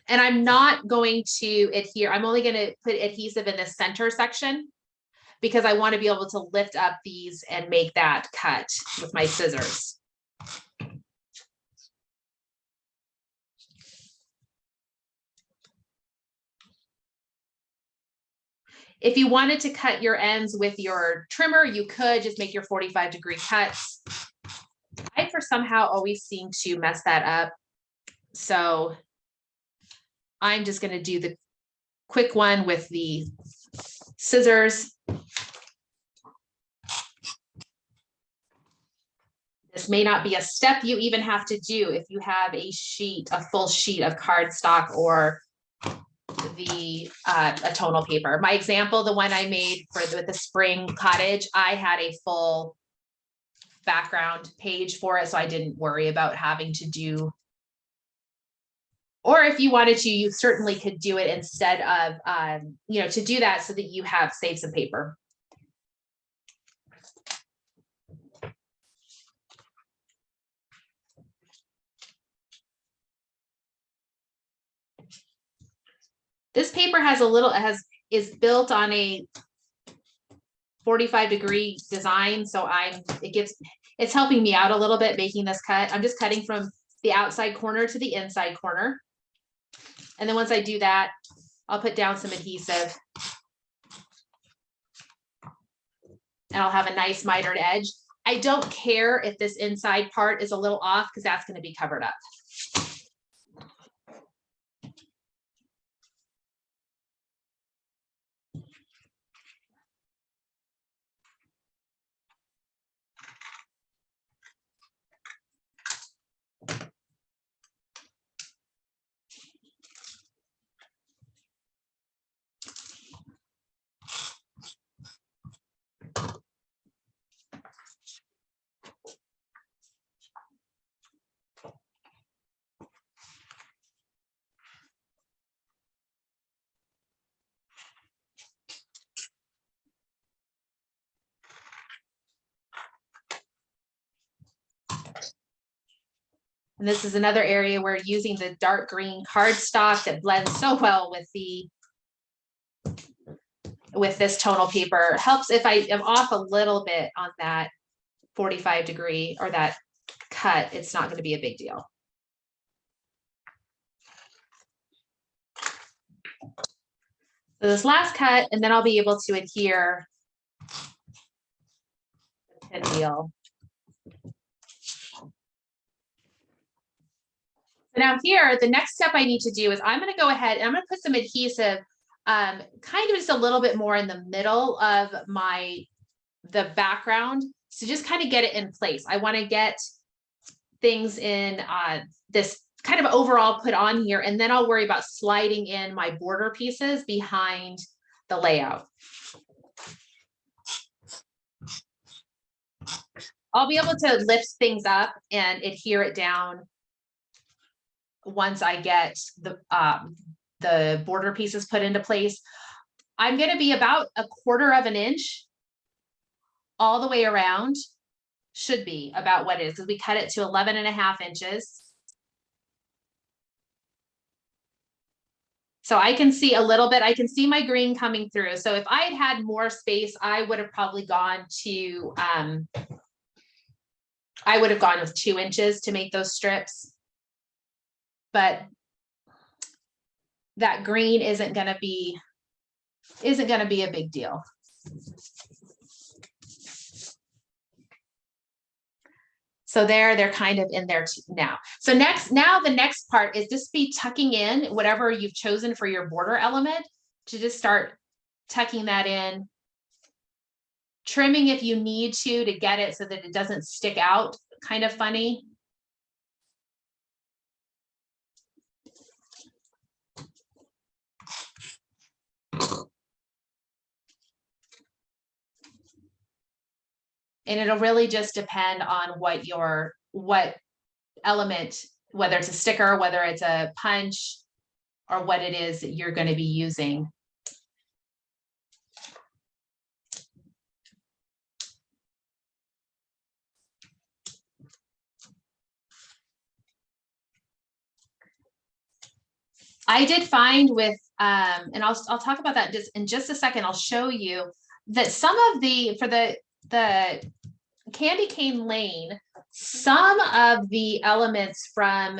And I'm not going to adhere. I'm only going to put adhesive in the center section, because I want to be able to lift up these and make that cut with my scissors. If you wanted to cut your ends with your trimmer, you could just make your 45-degree cuts. I for somehow always seem to mess that up. So I'm just going to do the quick one with the scissors. This may not be a step you even have to do if you have a sheet, a full sheet of cardstock or the a tonal paper. My example, the one I made with the spring cottage, I had a full background page for it, so I didn't worry about having to do, or if you wanted to, you certainly could do it instead of, you know, to do that so that you have save some paper. This paper has a little, is built on a 45-degree design. So it's helping me out a little bit making this cut. I'm just cutting from the outside corner to the inside corner. And then once I do that, I'll put down some adhesive and I'll have a nice mitered edge. I don't care if this inside part is a little off because that's going to be covered up. And this is another area where using the dark green cardstock that blends so well with this tonal paper helps. If I am off a little bit on that 45-degree or that cut, it's not going to be a big deal. So this last cut, and then I'll be able to adhere the pinwheel. So now here, the next step I need to do is I'm going to go ahead and I'm going to put some adhesive kind of just a little bit more in the middle of the background. So just kind of get it in place. I want to get things in this kind of overall put on here, and then I'll worry about sliding in my border pieces behind the layout. I'll be able to lift things up and adhere it down once I get the border pieces put into place. I'm going to be about 1/4 inch all the way around. Should be about what it is, because we cut it to 11.5 inches. So I can see a little bit, I can see my green coming through. So if I had had more space, I would have probably gone to, I would have gone with 2 inches to make those strips. But that green isn't going to be a big deal. So they're kind of in there now. So now the next part is just be tucking in whatever you've chosen for your border element, to just start tucking that in, trimming if you need to get it so that it doesn't stick out kind of funny. And it'll really just depend on what element, whether it's a sticker, whether it's a punch, or what it is that you're going to be using. I did find with, and I'll talk about that just in just a second. I'll show you that some of for the candy cane lane, some of the elements from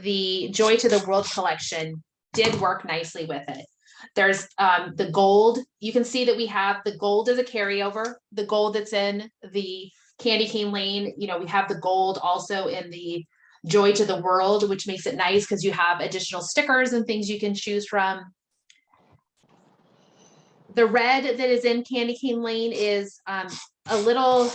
the Joy to the World collection did work nicely with it. There's the gold. You can see that we have the gold as a carryover, the gold that's in the candy cane lane. You know, we have the gold also in the Joy to the World, which makes it nice because you have additional stickers and things you can choose from. The red that is in candy cane lane is a little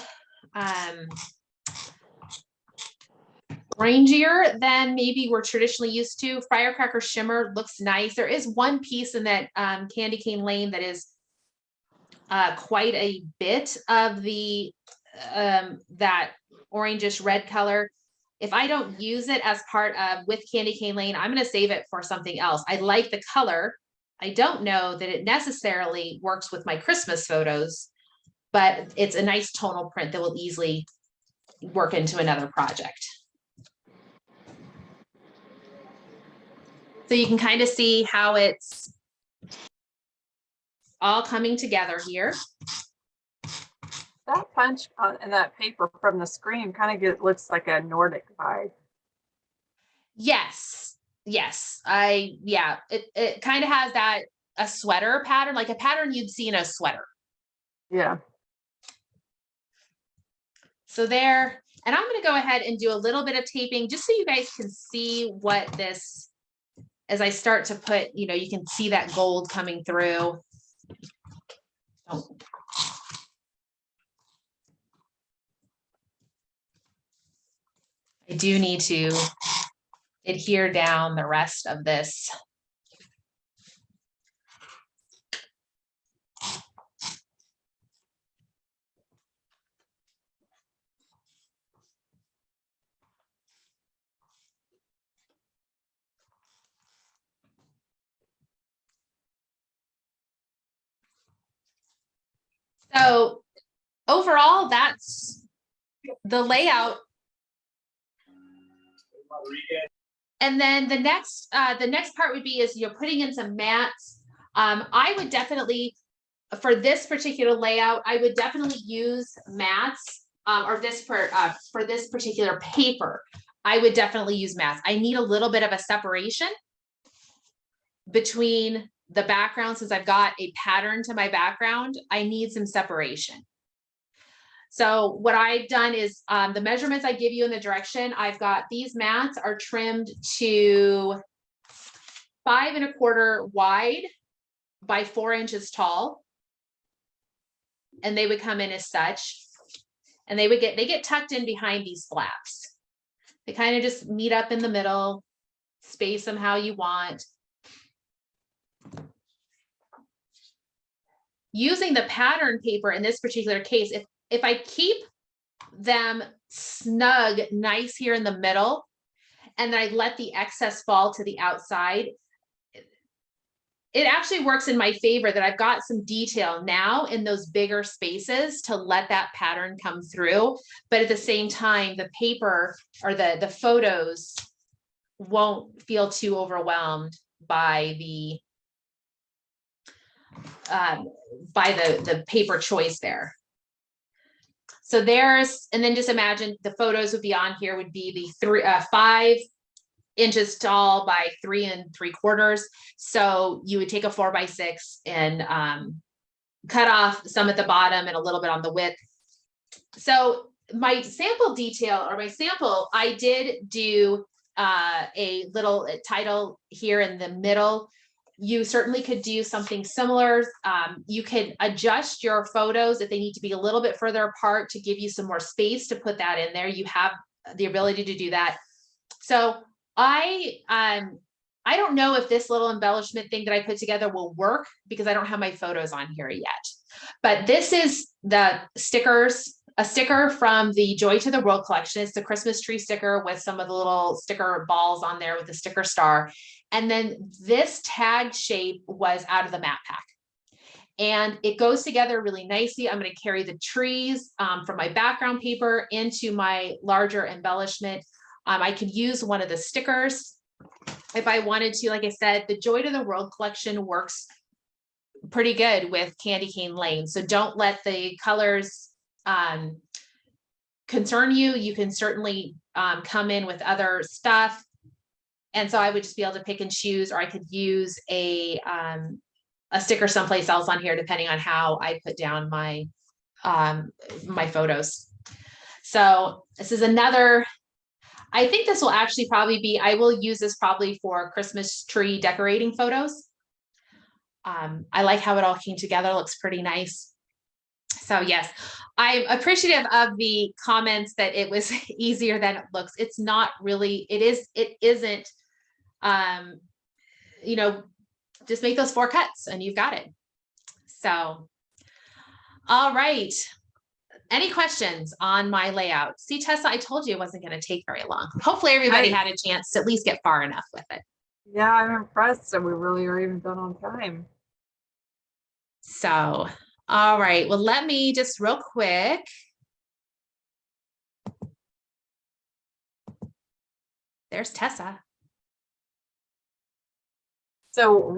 rangier than maybe we're traditionally used to. Firecracker Shimmer looks nice. There is one piece in that Candy Cane Lane that is quite a bit of the that orangish red color. If I don't use it as part of with Candy Cane Lane, I'm going to save it for something else. I like the color. I don't know that it necessarily works with my Christmas photos, but it's a nice tonal print that will easily work into another project. So you can kind of see how it's all coming together here. That punch and that paper from the screen kind of looks like a Nordic vibe. Yes. It kind of has that a sweater pattern, like a pattern you'd see in a sweater. Yeah. So there, and I'm going to go ahead and do a little bit of taping just so you guys can see what this, as I start to put, you know, you can see that gold coming through. Oh. I do need to adhere down the rest of this. So overall, that's the layout. And then the next part would be is putting in some mats. I would definitely, for this particular layout, I would definitely use mats, or this for this particular paper, I would definitely use mats. I need a little bit of a separation between the background. Since I've got a pattern to my background, I need some separation. So what I've done is the measurements I give you in the direction, I've got these mats are trimmed to 5 1/4 wide by 4 inches tall. And they would come in as such, and they get tucked in behind these flaps. They kind of just meet up in the middle, space them how you want. Using the pattern paper in this particular case, if I keep them snug, nice here in the middle, and then I let the excess fall to the outside, it actually works in my favor that I've got some detail now in those bigger spaces to let that pattern come through. But at the same time, the paper or the photos won't feel too overwhelmed by the paper choice there. So there's, and then just imagine the photos would be on here would be the 5 inches tall by 3 3/4. So you would take a 4x6 and cut off some at the bottom and a little bit on the width. So my sample detail, or my sample, I did do a little title here in the middle. You certainly could do something similar. You can adjust your photos if they need to be a little bit further apart to give you some more space to put that in there. You have the ability to do that. So I don't know if this little embellishment thing that I put together will work because I don't have my photos on here yet. But this is the stickers, a sticker from the Joy to the World collection. It's the Christmas tree sticker with some of the little sticker balls on there with the sticker star. And then this tag shape was out of the map pack. And it goes together really nicely. I'm going to carry the trees from my background paper into my larger embellishment. I could use one of the stickers if I wanted to. Like I said, the Joy to the World collection works pretty good with Candy Cane Lane. So don't let the colors concern you. You can certainly come in with other stuff. And so I would just be able to pick and choose, or I could use a sticker someplace else on here, depending on how I put down my my photos. So this is another, I think this will actually probably be, I will use this probably for Christmas tree decorating photos. I like how it all came together, looks pretty nice. So yes, I'm appreciative of the comments that it was easier than it looks. It's not really, it isn't, um, you know, just make those 4 cuts and you've got it. So, all right. Any questions on my layout? See, Tessa, I told you it wasn't going to take very long. Hopefully everybody had a chance to at least get far enough with it. Yeah, I'm impressed that we really are even done on time. So, all right. Well, let me just real quick. There's Tessa. So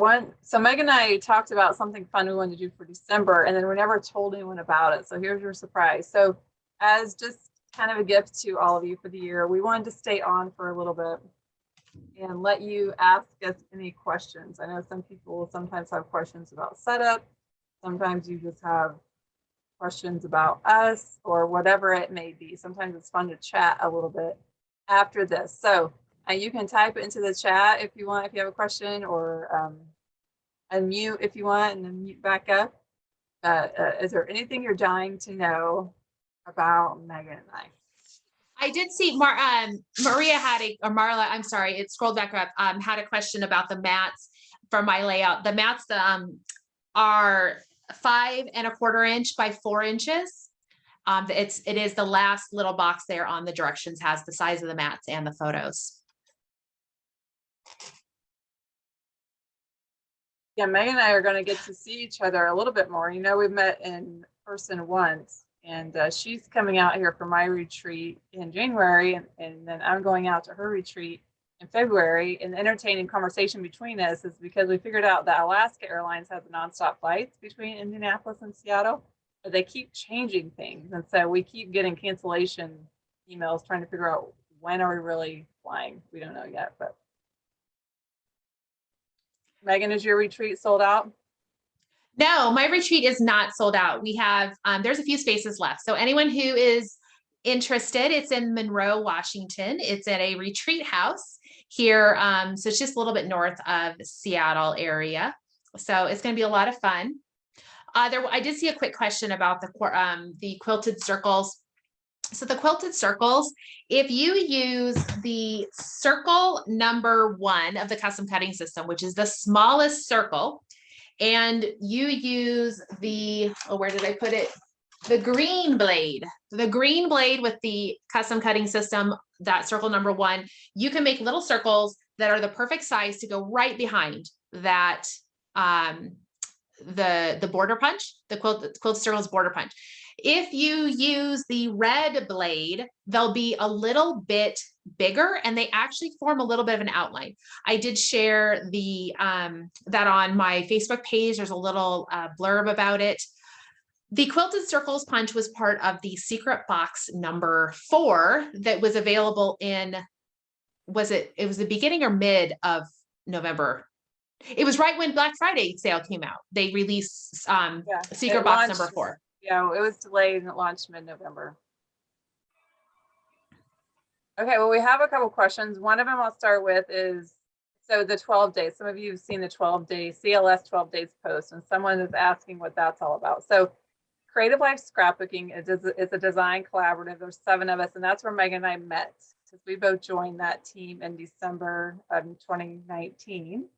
Meggan and I talked about something fun we wanted to do for December, and then we never told anyone about it. So here's your surprise. So as just kind of a gift to all of you for the year, we wanted to stay on for a little bit and let you ask us any questions. I know some people sometimes have questions about setup. Sometimes you just have questions about us or whatever it may be. Sometimes it's fun to chat a little bit after this. So you can type it into the chat if you want, if you have a question, or unmute if you want and then mute back up. Is there anything you're dying to know about Meggan and I? I did see Maria had or Marla, I'm sorry, it scrolled back up, had a question about the mats for my layout. The mats are 5 1/4 inch by 4 inches. It is the last little box there on the directions has the size of the mats and the photos. Yeah, Meggan and I are going to get to see each other a little bit more. You know, we've met in person once, and she's coming out here for my retreat in January, and then I'm going out to her retreat in February. And the entertaining conversation between us is because we figured out that Alaska Airlines has nonstop flights between Indianapolis and Seattle, but they keep changing things. And so we keep getting cancellation emails trying to figure out when are we really flying. We don't know yet, but Meggan, is your retreat sold out? No, my retreat is not sold out. We have, there's a few spaces left. So anyone who is interested, it's in Monroe, Washington. It's at a retreat house here. So it's just a little bit north of Seattle area. So it's going to be a lot of fun. I did see a quick question about the quilted circles. So the quilted circles, if you use the circle number 1 of the custom cutting system, which is the smallest circle, and you use the, where did I put it? The green blade with the custom cutting system, that circle number 1, you can make little circles that are the perfect size to go right behind that, the border punch, the quilt circles border punch. If you use the red blade, they'll be a little bit bigger and they actually form a little bit of an outline. I did share the that on my Facebook page. There's a little blurb about it. The quilted circles punch was part of the secret box number 4 that was available in, it was the beginning or mid of November. It was right when Black Friday sale came out. They released secret box number 4. Yeah, it was delayed and it launched mid-November. Okay, well, we have a couple questions. One of them I'll start with is, so the 12 days. Some of you have seen the 12-day CLS 12 days post, and someone is asking what that's all about. So Creative Life Scrapbooking is a design collaborative. There's 7 of us, and that's where Meggan and I met, because we both joined that team in December of 2019.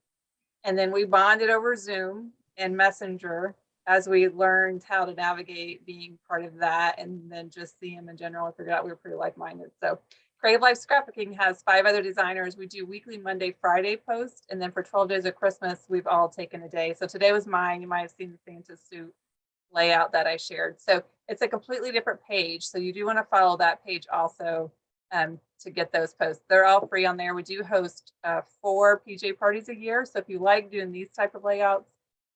And then we bonded over Zoom and Messenger as we learned how to navigate being part of that, and then just see them in general. I figured out we were pretty like-minded. So Creative Life Scrapbooking has 5 other designers. We do weekly Monday, Friday post, and then for 12 days of Christmas, we've all taken a day. So today was mine. You might have seen the Santa suit layout that I shared. So it's a completely different page. So you do want to follow that page also to get those posts. They're all free on there. We do host 4 PJ parties a year. So if you like doing these type of layouts,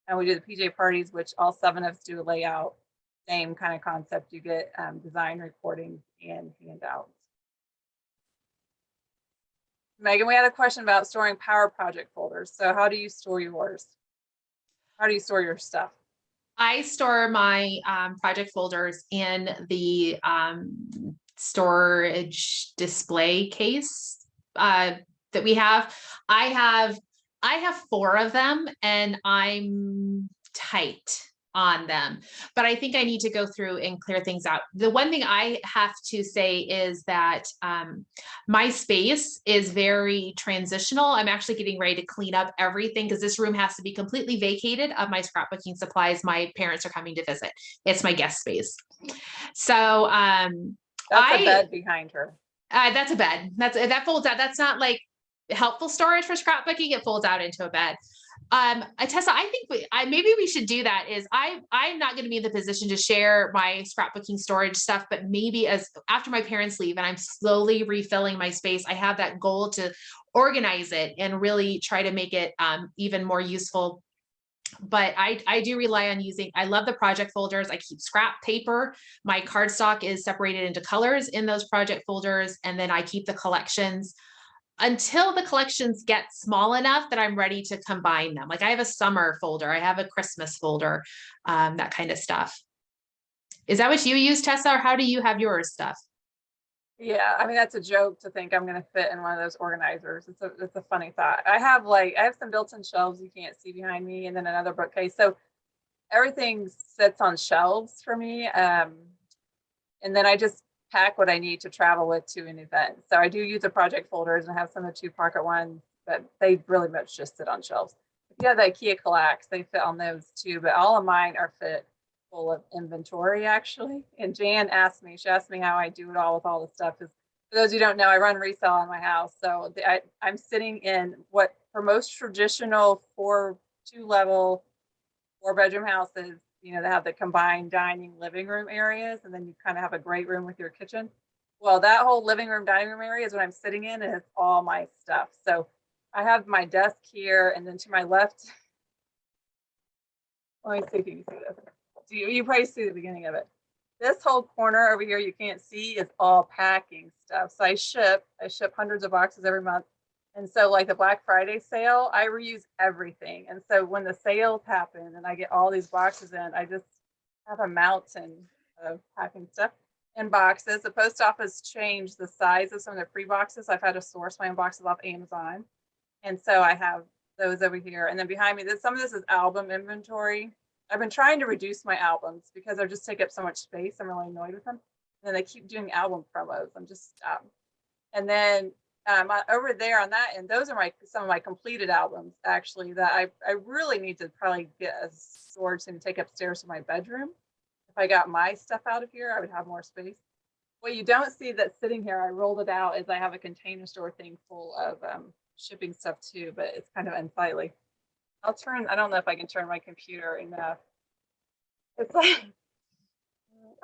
and we do the PJ parties, which all 7 of us do a layout, same kind of concept. You get design recordings and handouts. Meggan, we had a question about storing Power Project folders. So how do you store yours? How do you store your stuff? I store my project folders in the storage display case that we have. I have 4 of them, and I'm tight on them. But I think I need to go through and clear things out. The one thing I have to say is that my space is very transitional. I'm actually getting ready to clean up everything because this room has to be completely vacated of my scrapbooking supplies. My parents are coming to visit. It's my guest space. So that's a bed behind her. That's a bed. That folds out. That's not like helpful storage for scrapbooking. It folds out into a bed. Tessa, I think maybe we should do that. I'm not going to be in the position to share my scrapbooking storage stuff, but maybe as after my parents leave and I'm slowly refilling my space, I have that goal to organize it and really try to make it even more useful. But I do rely on I love the project folders. I keep scrap paper. My cardstock is separated into colors in those project folders. And then I keep the collections until the collections get small enough that I'm ready to combine them. Like I have a summer folder, I have a Christmas folder, that kind of stuff. Is that what you use, Tessa, or how do you have yours stuff? Yeah, I mean, that's a joke to think I'm going to fit in one of those organizers. It's a funny thought. I have some built-in shelves you can't see behind me, and then another bookcase. So everything sits on shelves for me. And then I just pack what I need to travel with to an event. So I do use the project folders and have some of the 2-pocket ones, but they really much just sit on shelves. If you have the IKEA Kallax, they fit on those too, but all of mine are fit full of inventory actually. And Jan asked me how I do it all with all the stuff. Because for those who don't know, I run resale in my house. So I'm sitting in what for most traditional 2-level 4-bedroom houses, they have the combined dining living room areas, and then you kind of have a great room with your kitchen. Well, that whole living room, dining room area is what I'm sitting in, and it's all my stuff. So I have my desk here, and then to my left, let me see if you can see this. You probably see the beginning of it. This whole corner over here you can't see is all packing stuff. So I ship hundreds of boxes every month. And so like the Black Friday sale, I reuse everything. And so when the sales happen and I get all these boxes in, I just have a mountain of packing stuff in boxes. The post office changed the size of some of the free boxes. I've had to source my own boxes off Amazon. And so I have those over here. And then behind me, some of this is album inventory. I've been trying to reduce my albums because they just take up so much space. I'm really annoyed with them. And then they keep doing album promos. I'm just and then over there on that end, those are some of my completed albums actually that I really need to probably get a storage and take upstairs to my bedroom. If I got my stuff out of here, I would have more space. What you don't see that's sitting here, I rolled it out, is I have a container store thing full of shipping stuff too, but it's kind of unsightly. I don't know if I can turn my computer enough. It's like,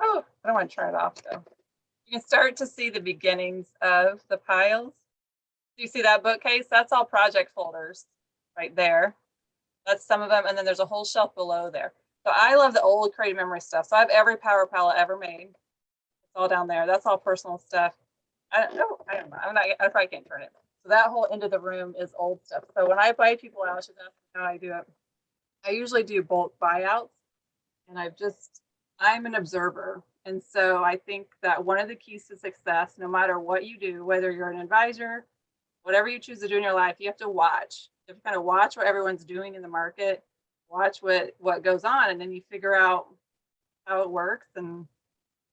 oh, I don't want to turn it off though. You can start to see the beginnings of the piles. Do you see that bookcase? That's all project folders right there. That's some of them. And then there's a whole shelf below there. So I love the old creative memory stuff. So I have every power palette ever made. It's all down there. That's all personal stuff. I don't know. I probably can't turn it. So that whole end of the room is old stuff. So when I buy people out, I should ask how I do it. I usually do bulk buyouts. And I'm an observer. And so I think that one of the keys to success, no matter what you do, whether you're an advisor, whatever you choose to do in your life, you have to watch. You have to kind of watch what everyone's doing in the market, watch what goes on, and then you figure out how it works and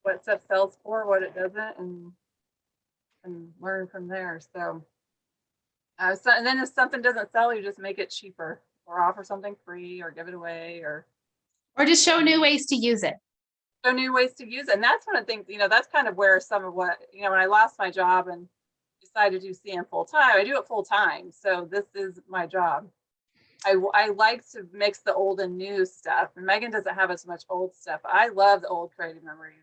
what stuff sells for, what it doesn't, and learn from there. So and then if something doesn't sell, you just make it cheaper or offer something free or give it away or just show new ways to use it. Show new ways to use it. And that's one of the things, that's kind of where some of what, when I lost my job and decided to do CM full time, I do it full time. So this is my job. I like to mix the old and new stuff. And Meggan doesn't have as much old stuff. I love the old creative memory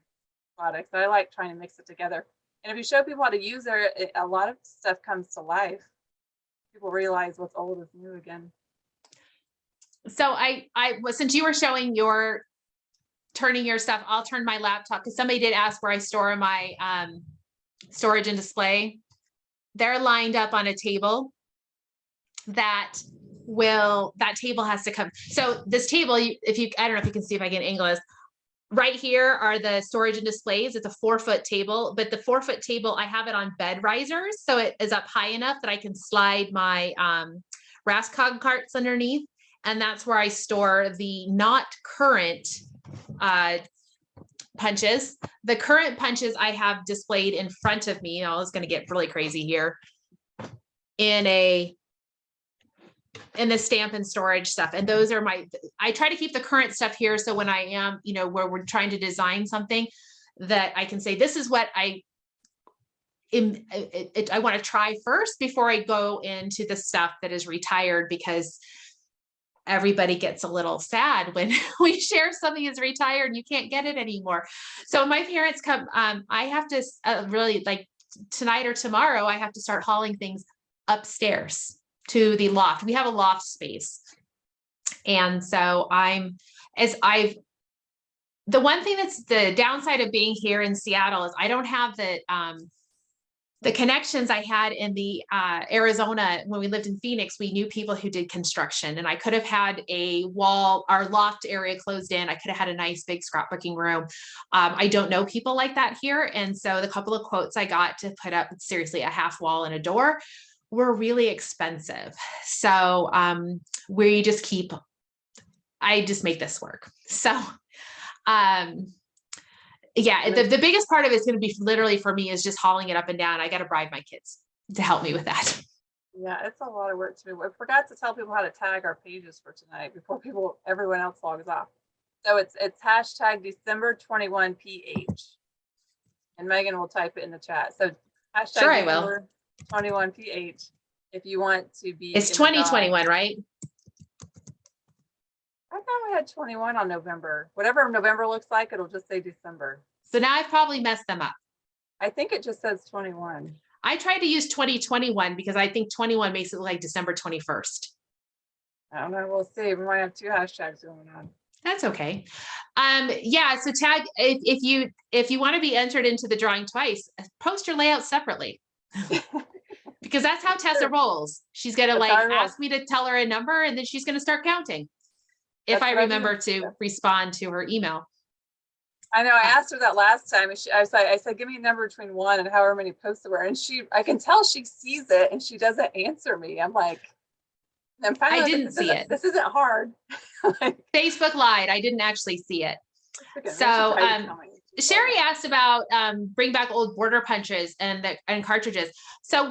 products. I like trying to mix it together. And if you show people how to use it, a lot of stuff comes to life. People realize what's old is new again. So since you were showing turning your stuff, I'll turn my laptop because somebody did ask where I store my storage and display. They're lined up on a table that table has to come. So this table, I don't know if you can see if I can angle this. Right here are the storage and displays. It's a 4-foot table, but the 4-foot table, I have it on bed risers. So it is up high enough that I can slide my Rascog carts underneath. and that's where I store the not current punches. The current punches I have displayed in front of me. It's going to get really crazy here in the stamp and storage stuff. And those are I try to keep the current stuff here. So when I am, where we're trying to design something, that I can say, this is what I want to try first before I go into the stuff that is retired, because everybody gets a little sad when we share something is retired and you can't get it anymore. So when my parents come, I have to really, like tonight or tomorrow, I have to start hauling things upstairs to the loft. We have a loft space. And so the one thing that's the downside of being here in Seattle is I don't have the connections I had in the Arizona. When we lived in Phoenix, we knew people who did construction, and I could have had our loft area closed in. I could have had a nice big scrapbooking room. I don't know people like that here. And so the couple of quotes I got to put up, seriously, a half wall and a door, were really expensive. So I just make this work. So yeah, the biggest part of it's going to be literally for me is just hauling it up and down. I got to bribe my kids to help me with that. Yeah, it's a lot of work to do. I forgot to tell people how to tag our pages for tonight before everyone else logs off. So it's hashtag December 21 PH, and Megan will type it in the chat. So hashtag Sure, December 21 PH if you want to be. It's 2021, right? I thought we had 21 on November. Whatever November looks like, it'll just say December. So now I've probably messed them up. I think it just says 21. I tried to use 2021 because I think 21 makes it look like December 21st. I don't know. We'll see. We might have two hashtags going on. That's okay. Yeah. So tag, if you want to be entered into the drawing twice, post your layout separately. Because that's how Tessa rolls. She's going to ask me to tell her a number, and then she's going to start counting. If I remember to respond to her email. I know. I asked her that last time. And I said, give me a number between 1 and however many posts there were. And I can tell she sees it and she doesn't answer me. I'm like, I didn't see it. This isn't hard. Facebook lied. I didn't actually see it. So Sherry asked about bring back old border punches and cartridges. So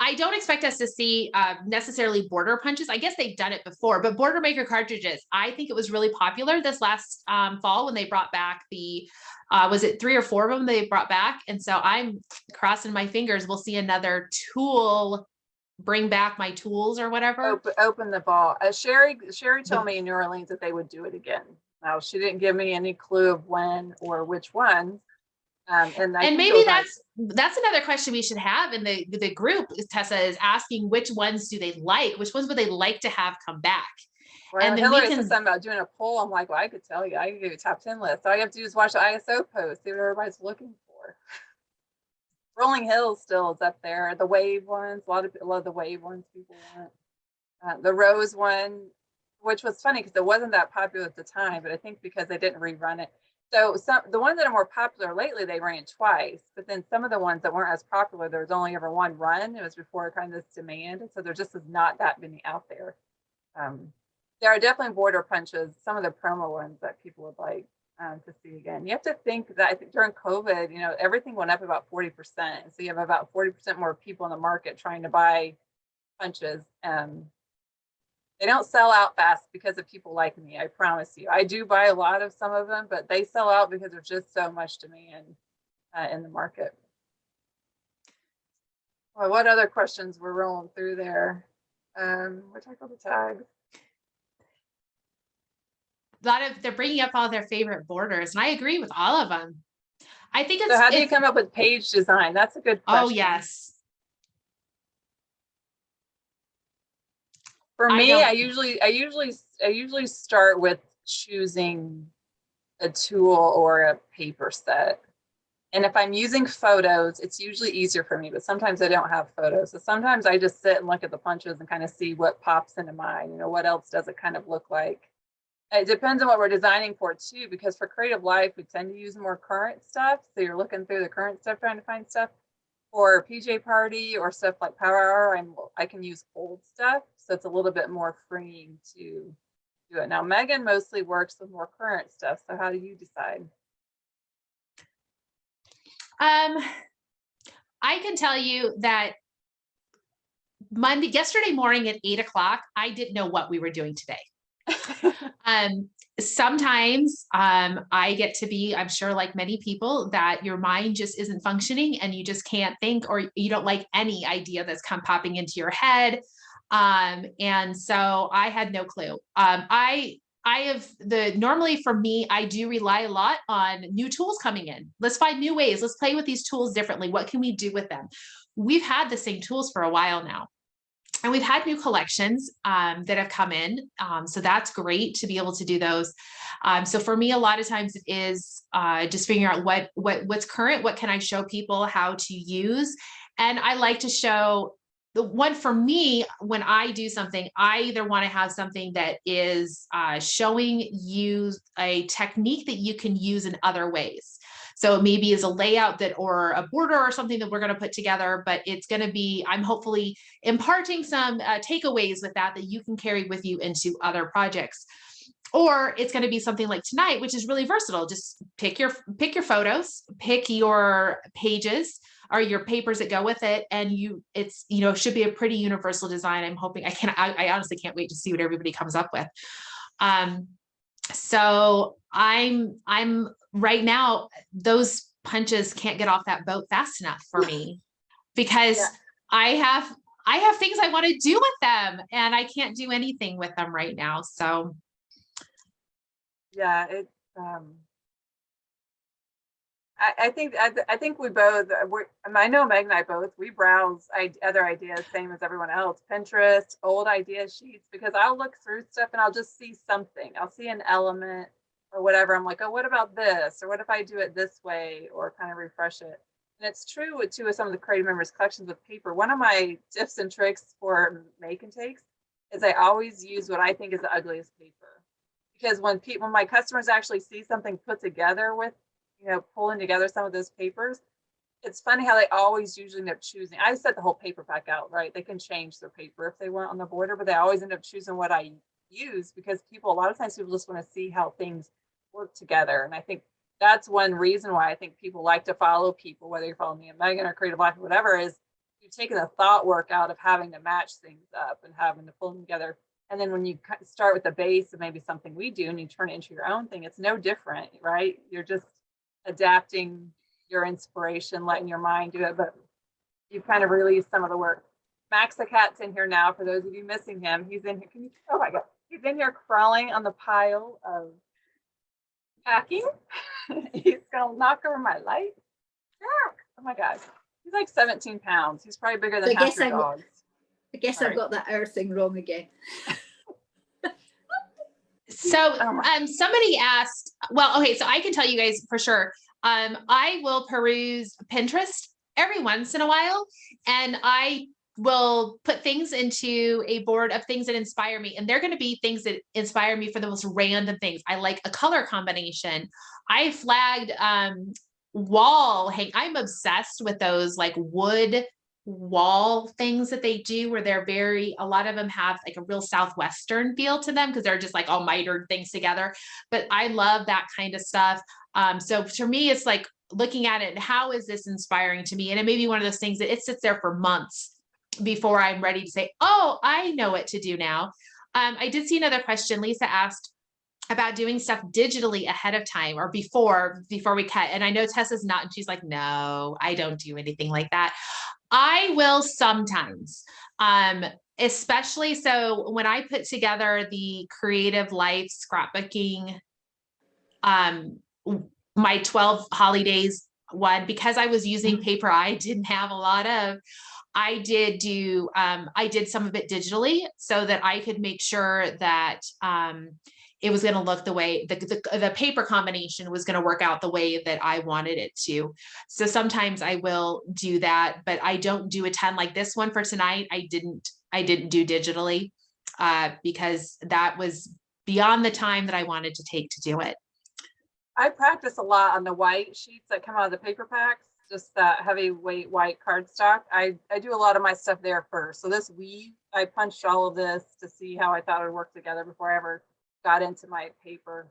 I don't expect us to see necessarily border punches. I guess they've done it before, but border maker cartridges, I think it was really popular this last fall when they brought back was it 3 or 4 of them they brought back? And so I'm crossing my fingers we'll see another tool, bring back my tools or whatever. Open the ball. Sherry told me in New Orleans that they would do it again. Now, she didn't give me any clue of when or which ones. And maybe that's another question we should have in the group. Tessa is asking which ones do they like? Which ones would they like to have come back? Well, and then Hillary said something about doing a poll. I'm like, well, I could tell you. I could give you a top 10 list. All you have to do is watch the ISO post, see what everybody's looking for. Rolling Hills still is up there. The wave ones, a lot of the wave ones people want. The rose one, which was funny because it wasn't that popular at the time, but I think because they didn't rerun it. So the ones that are more popular lately, they ran twice, but then some of the ones that weren't as popular, there was only ever one run. It was before kind of this demand. And so there just is not that many out there. There are definitely border punches, some of the promo ones that people would like to see again. You have to think that I think during COVID, everything went up about 40%. So you have about 40% more people in the market trying to buy punches. They don't sell out fast because of people like me. I promise you. I do buy a lot of some of them, but they sell out because there's just so much demand in the market. Well, what other questions were rolling through there? We're talking about the tags. They're bringing up all their favorite borders, and I agree with all of them. I think it's. So how do you come up with page design? That's a good question. Oh yes. For me, I usually start with choosing a tool or a paper set. And if I'm using photos, it's usually easier for me, but sometimes I don't have photos. So sometimes I just sit and look at the punches and kind of see what pops into mind. What else does it kind of look like? It depends on what we're designing for too, because for Creative Life, we tend to use more current stuff. So you're looking through the current stuff, trying to find stuff. For PJ Party or stuff like Power Hour, I can use old stuff, so it's a little bit more freeing to do it. Now, Megan mostly works with more current stuff, so how do you decide? I can tell you that yesterday morning at 8 o'clock, I didn't know what we were doing today. Sometimes I get to be, I'm sure like many people, that your mind just isn't functioning and you just can't think, or you don't like any idea that's come popping into your head. And so I had no clue. Normally for me, I do rely a lot on new tools coming in. Let's find new ways. Let's play with these tools differently. What can we do with them? We've had the same tools for a while now. And we've had new collections that have come in. So that's great to be able to do those. So for me, a lot of times it is just figuring out what's current, what can I show people how to use. And I like to show the one for me, when I do something, I either want to have something that is showing you a technique that you can use in other ways. So maybe as a layout or a border or something that we're going to put together, but it's going to be, I'm hopefully imparting some takeaways with that you can carry with you into other projects. Or it's going to be something like tonight, which is really versatile. Just pick your photos, pick your pages or your papers that go with it. And should be a pretty universal design. I'm hoping. I honestly can't wait to see what everybody comes up with. So I'm right now, those punches can't get off that boat fast enough for me because I have things I want to do with them and I can't do anything with them right now. So yeah, I think we both, I know Meg and I both, we browse other ideas, same as everyone else, Pinterest, old idea sheets, because I'll look through stuff and I'll just see something. I'll see an element or whatever. I'm like, oh, what about this? Or what if I do it this way, or kind of refresh it? And it's true with some of the creative members collections with paper. One of my tips and tricks for make and takes is I always use what I think is the ugliest paper. Because when my customers actually see something put together with, pulling together some of those papers, it's funny how they always usually end up choosing. I set the whole paper pack out, right? They can change their paper if they want on the border, but they always end up choosing what I use because a lot of times people just want to see how things work together. And I think that's one reason why I think people like to follow people, whether you're following me and Megan or Creative Life or whatever, is you've taken the thought work out of having to match things up and having to pull them together. And then when you start with the base of maybe something we do and you turn it into your own thing, it's no different, right? You're just adapting your inspiration, letting your mind do it, but you've kind of released some of the work. Max the cat's in here now. For those of you missing him, he's in here. Oh my God, he's in here crawling on the pile of packing. He's gonna knock over my light. Oh my gosh, he's like 17 pounds. He's probably bigger than half your dogs. I guess I've got that earth thing wrong again. So somebody asked, well, okay, so I can tell you guys for sure. I will peruse Pinterest every once in a while, and I will put things into a board of things that inspire me. And they're going to be things that inspire me for the most random things. I like a color combination. I flagged wall hang. I'm obsessed with those like wood wall things that they do where they're a lot of them have like a real Southwestern feel to them because they're just like all mitered things together. But I love that kind of stuff. So for me, it's like looking at it and how is this inspiring to me? And it may be one of those things that it sits there for months before I'm ready to say, oh, I know what to do now. I did see another question. Lisa asked about doing stuff digitally ahead of time or before we cut. And I know Tessa's not, and she's like, no, I don't do anything like that. I will sometimes, especially so when I put together the Creative Life scrapbooking, my 12 holidays one, because I was using paper I didn't have a lot of, I did some of it digitally so that I could make sure that it was going to look the way the paper combination was going to work out the way that I wanted it to. So sometimes I will do that, but I don't do a ton like this one for tonight. I didn't do digitally because that was beyond the time that I wanted to take to do it. I practice a lot on the white sheets that come out of the paper packs. just that heavyweight white cardstock. I do a lot of my stuff there first. So this weave, I punched all of this to see how I thought it would work together before I ever got into my paper.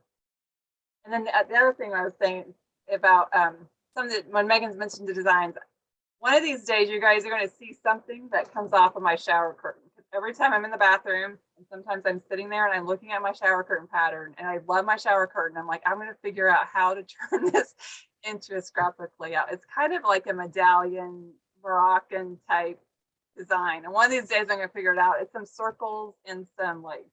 And then the other thing I was saying about when Megan's mentioned the designs, one of these days you guys are going to see something that comes off of my shower curtain. Every time I'm in the bathroom, and sometimes I'm sitting there and I'm looking at my shower curtain pattern, and I love my shower curtain. I'm like, I'm going to figure out how to turn this into a scrapbook layout. It's kind of like a medallion Moroccan type design. And one of these days I'm going to figure it out. It's some circles and some like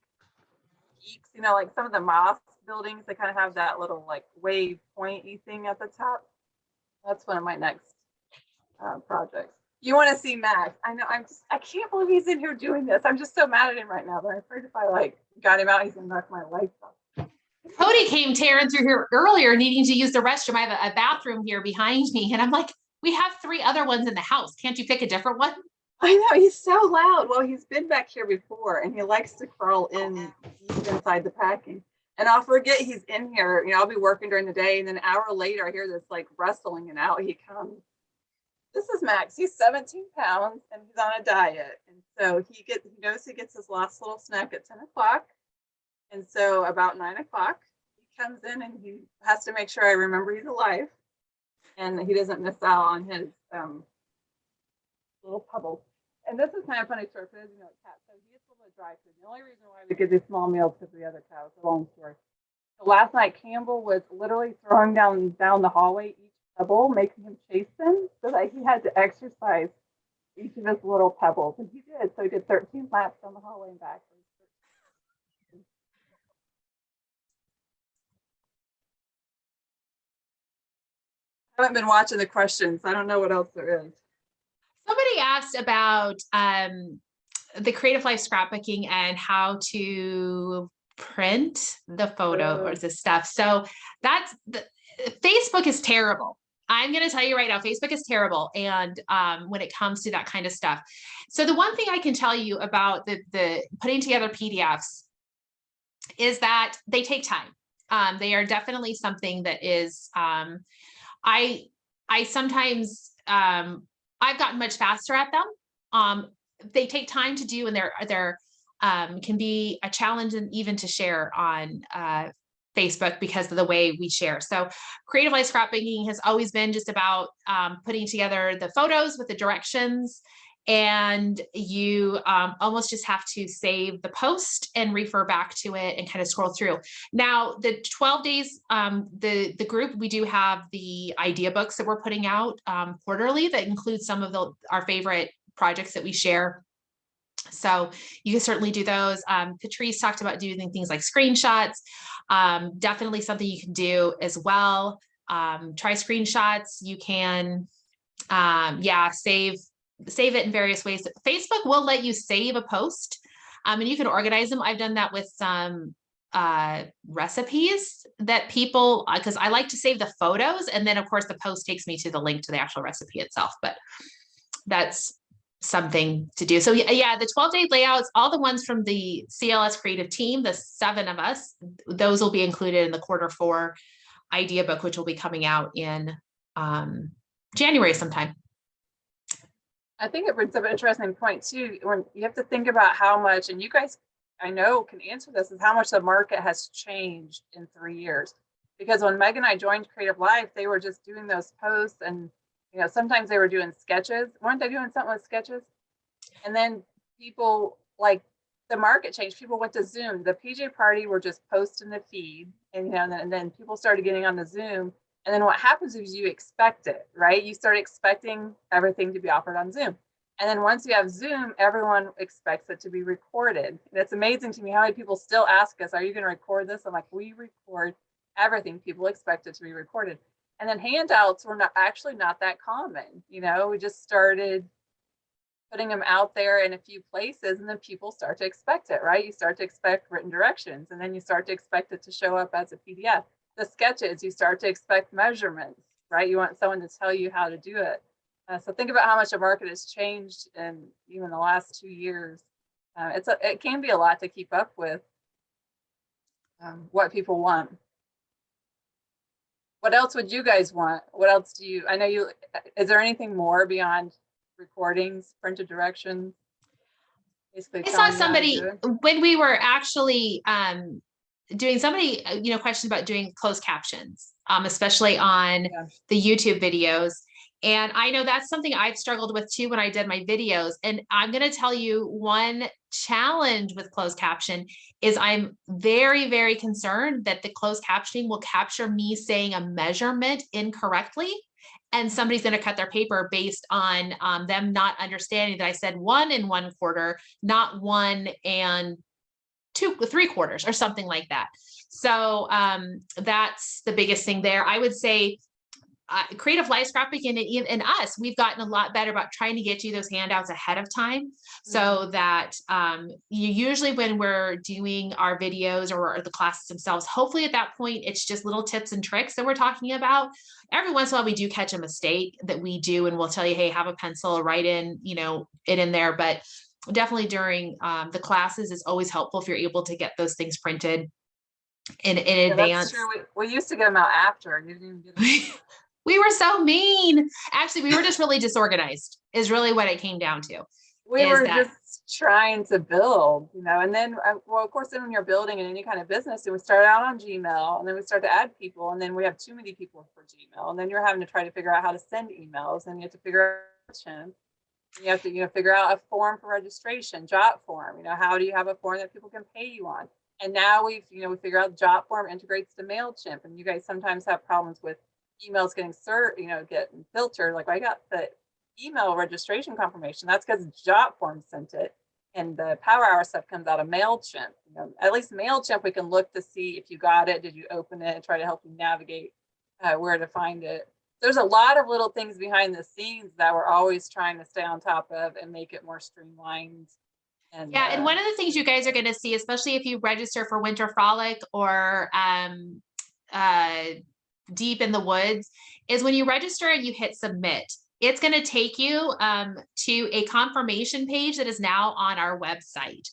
peaks, you know, like some of the mosque buildings, they kind of have that little like wave pointy thing at the top. That's one of my next projects. You want to see Max? I know. I can't believe he's in here doing this. I'm just so mad at him right now. But I'm afraid if I like got him out, he's gonna knock my lights off. Cody came tearing through here earlier, needing to use the restroom. I have a bathroom here behind me, and I'm like, we have 3 other ones in the house. Can't you pick a different one? I know, he's so loud. Well, he's been back here before, and he likes to crawl in deep inside the packing. And I'll forget he's in here. You know, I'll be working during the day, and then an hour later, I hear this like rustling, and out he comes. This is Max. He's 17 pounds, and he's on a diet. And so he knows he gets his last little snack at 10 o'clock. And so about 9 o'clock, he comes in, and he has to make sure I remember he's alive, and he doesn't miss out on his little pebbles. And this is kind of funny story for those, you know, cat. So he gets a little bit of dry food. The only reason why we give these small meals because the other cows. A long story. So last night, Campbell was literally throwing down the hallway each pebble, making him chase them, so that he had to exercise each of his little pebbles, and he did. So he did 13 laps down the hallway and back. I haven't been watching the questions. I don't know what else there is. Somebody asked about the Creative Life scrapbooking and how to print the photo or the stuff. So Facebook is terrible. I'm going to tell you right now, Facebook is terrible. And when it comes to that kind of stuff. So the one thing I can tell you about the putting together PDFs is that they take time. They are definitely something that is, I sometimes, I've gotten much faster at them. They take time to do, and they're can be a challenge and even to share on Facebook because of the way we share. So Creative Life scrapbooking has always been just about putting together the photos with the directions, and you almost just have to save the post and refer back to it and kind of scroll through. Now, the 12 days, the group, we do have the idea books that we're putting out quarterly that include some of our favorite projects that we share. So you can certainly do those. Patrice talked about doing things like screenshots. Definitely something you can do as well. Try screenshots. You can, save it in various ways. Facebook will let you save a post, and you can organize them. I've done that with some recipes that people, because I like to save the photos, and then of course the post takes me to the link to the actual recipe itself, but that's something to do. So yeah, the 12-day layouts, all the ones from the CLS creative team, the 7 of us, those will be included in the Q4 idea book, which will be coming out in January sometime. I think it brings up an interesting point too, when you have to think about how much, and you guys, I know, can answer this, is how much the market has changed in 3 years. Because when Meg and I joined Creative Life, they were just doing those posts, and you know, sometimes they were doing sketches. Weren't they doing something with sketches? And then people, like, the market changed. People went to Zoom. The PJ party were just posting the feed, and you know, and then people started getting on the Zoom. And then what happens is you expect it, right? You start expecting everything to be offered on Zoom. And then once you have Zoom, everyone expects it to be recorded. And it's amazing to me how many people still ask us, are you going to record this? I'm like, we record everything. People expect it to be recorded. And then handouts were not that common. You know, we just started putting them out there in a few places, and then people start to expect it, right? You start to expect written directions, and then you start to expect it to show up as a PDF. The sketches, you start to expect measurements, right? You want someone to tell you how to do it. So think about how much the market has changed in even the last 2 years. It can be a lot to keep up with what people want. What else would you guys want? What else do you, I know you, is there anything more beyond recordings, printed directions? Basically I saw telling you how to do somebody it? when we were actually doing somebody, questions about doing closed captions, especially on Yeah. the YouTube videos. And I know that's something I've struggled with too when I did my videos. And I'm going to tell you one challenge with closed caption is I'm very, very concerned that the closed captioning will capture me saying a measurement incorrectly. And somebody's going to cut their paper based on them not understanding that I said 1 1/4, not 1 3/4 or something like that. So that's the biggest thing there. I would say Creative Life Scrapbooking and us, we've gotten a lot better about trying to get you those handouts ahead of time so that you usually when we're doing our videos or the classes themselves, hopefully at that point, it's just little tips and tricks that we're talking about. Every once in a while, we do catch a mistake that we do, and we'll tell you, hey, have a pencil, write in, it in there. But definitely during the classes is always helpful if you're able to get those things printed in advance. That's true. We used to get them out after. You didn't get them. We were so mean. Actually, we were just really disorganized is really what it came down to. We were just trying to build, and then, well, of course, then when you're building in any kind of business, we start out on Gmail, and then we start to add people, and then we have too many people for Gmail, and then you're having to try to figure out how to send emails, and you have to figure out, you have to, figure out a form for registration, Jot form, how do you have a form that people can pay you on? And now we figure out Jot form integrates to MailChimp, and you guys sometimes have problems with emails getting getting filtered. Like I got the email registration confirmation. That's because Jot form sent it. And the Power Hour stuff comes out of MailChimp. At least MailChimp, we can look to see if you got it, did you open it, and try to help you navigate where to find it. There's a lot of little things behind the scenes that we're always trying to stay on top of and make it more streamlined. And one of the things you guys are going to see, especially if you register for Winter Frolic or Deep in the Woods, is when you register and you hit submit, it's going to take you to a confirmation page that is now on our website.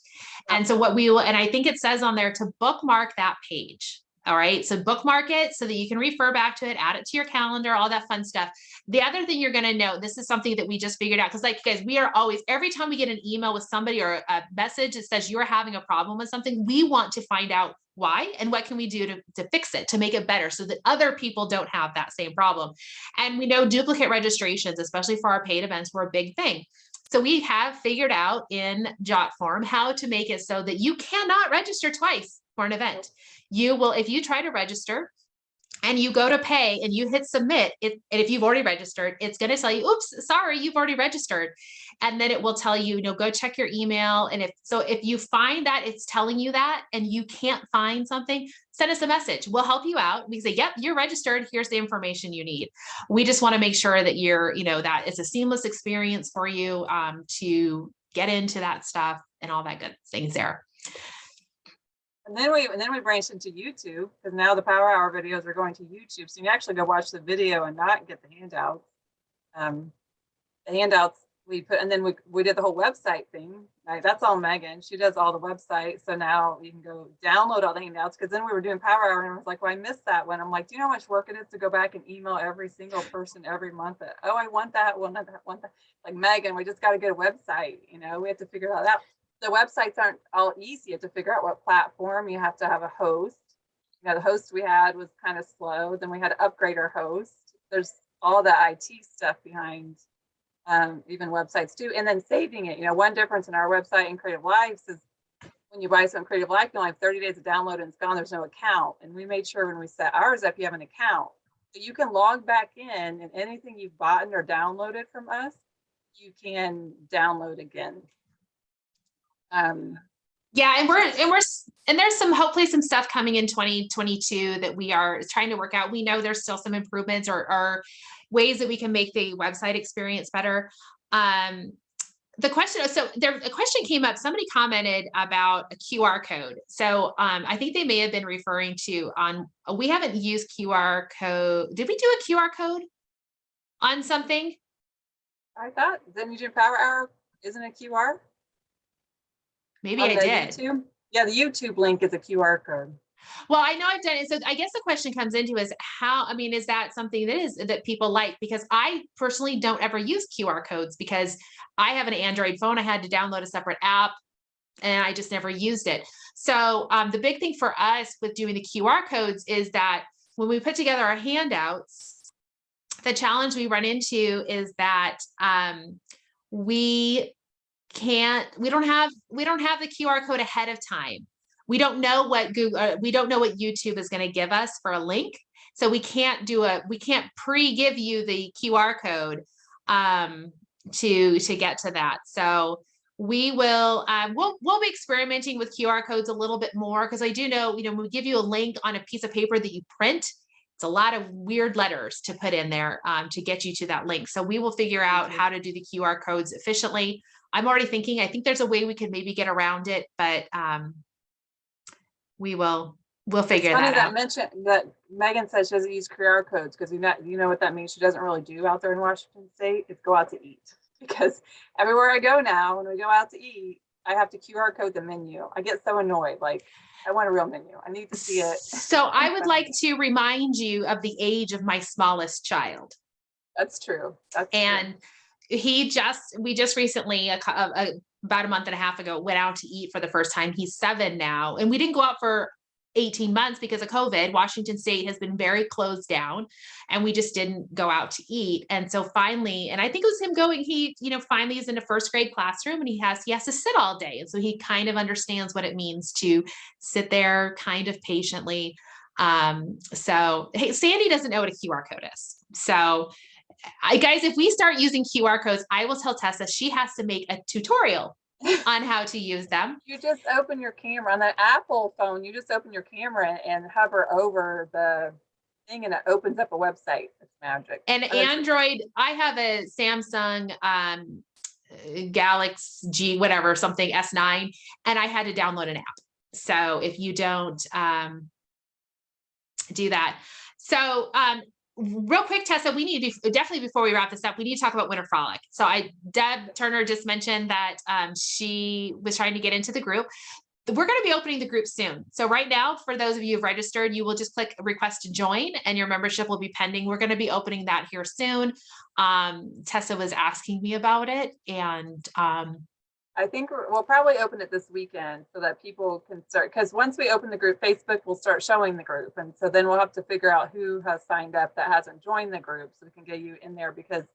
And so what we will, and I think it says on there to bookmark that page. All right. So bookmark it so that you can refer back to it, add it to your calendar, all that fun stuff. The other thing you're going to know, this is something that we just figured out, because guys, we are always, every time we get an email with somebody or a message that says you're having a problem with something, we want to find out why and what can we do to fix it, to make it better so that other people don't have that same problem. And we know duplicate registrations, especially for our paid events, were a big thing. So we have figured out in Jot form how to make it so that you cannot register twice for an event. You will, if you try to register and you go to pay and you hit submit, and if you've already registered, it's going to tell you, oops, sorry, you've already registered. And then it will tell you, go check your email. And if you find that it's telling you that and you can't find something, send us a message. We'll help you out. We say, yep, you're registered. Here's the information you need. We just want to make sure that you're, that it's a seamless experience for you to get into that stuff and all that good things there. And then we branched into YouTube, because now the Power Hour videos are going to YouTube. So you can actually go watch the video and not get the handouts. The handouts we put, and then we did the whole website thing. Right? That's all Megan. She does all the website. So now you can go download all the handouts, because then we were doing Power Hour and I was like, well, I missed that one. I'm like, do you know how much work it is to go back and email every single person every month? Oh, I want that one. Like Megan, we just got to get a website. We have to figure that out. The websites aren't all easy. You have to figure out what platform. You have to have a host. The host we had was kind of slow. Then we had to upgrade our host. There's all the IT stuff behind even websites too. And then saving it. One difference in our website and Creative Lives is when you buy some Creative Life, you only have 30 days to download and it's gone. There's no account. And we made sure when we set ours up, you have an account. So you can log back in, and anything you've bought or downloaded from us, you can download again. Yeah, and there's hopefully some stuff coming in 2022 that we are trying to work out. We know there's still some improvements or ways that we can make the website experience better. A question came up. Somebody commented about a QR code. So I think they may have been referring to we haven't used QR code. Did we do a QR code on something? I thought then you do Power Hour isn't a QR. Maybe I did. YouTube? Yeah, the YouTube link is a QR code. Well, I know I've done it. So I guess the question comes into is how, I mean, is that something that people like? Because I personally don't ever use QR codes because I have an Android phone. I had to download a separate app and I just never used it. So the big thing for us with doing the QR codes is that when we put together our handouts, the challenge we run into is that we don't have the QR code ahead of time. We don't know what we don't know what YouTube is going to give us for a link. So we can't pre-give you the QR code to get to that. So we will we'll be experimenting with QR codes a little bit more, because I do know, when we give you a link on a piece of paper that you print, it's a lot of weird letters to put in there to get you to that link. So we will figure out how to do the QR codes efficiently. I'm already thinking, I think there's a way we could maybe get around it, but we'll figure that out. That Meggan says she doesn't use QR codes because you know what that means. She doesn't really do out there in Washington State. It's go out to eat, because everywhere I go now, when we go out to eat, I have to QR code the menu. I get so annoyed. Like, I want a real menu. I need to see it. So I would like to remind you of the age of my smallest child. That's true. And we just recently, about a month and a half ago, went out to eat for the first time. He's 7 now, and we didn't go out for 18 months because of COVID. Washington State has been very closed down, and we just didn't go out to eat. And so finally, and I think it was him going, he finally is in a first grade classroom, and he has to sit all day. And so he kind of understands what it means to sit there kind of patiently. So, hey, Sandy doesn't know what a QR code is. So guys, if we start using QR codes, I will tell Tessa she has to make a tutorial on how to use them. You just open your camera on that Apple phone. You just open your camera and hover over the thing, and it opens up a website. It's magic. And Android, I have a Samsung Galaxy G, whatever, something S9, and I had to download an app. So if you don't do that. So real quick, Tessa, we need to definitely, before we wrap this up, we need to talk about Winter Frolic. So Deb Turner just mentioned that she was trying to get into the group. We're going to be opening the group soon. So right now, for those of you who've registered, you will just click request to join and your membership will be pending. We're going to be opening that here soon. Tessa was asking me about it, and I think we'll probably open it this weekend so that people can start, because once we open the group, Facebook will start showing the group. And so then we'll have to figure out who has signed up that hasn't joined the group so we can get you in there, because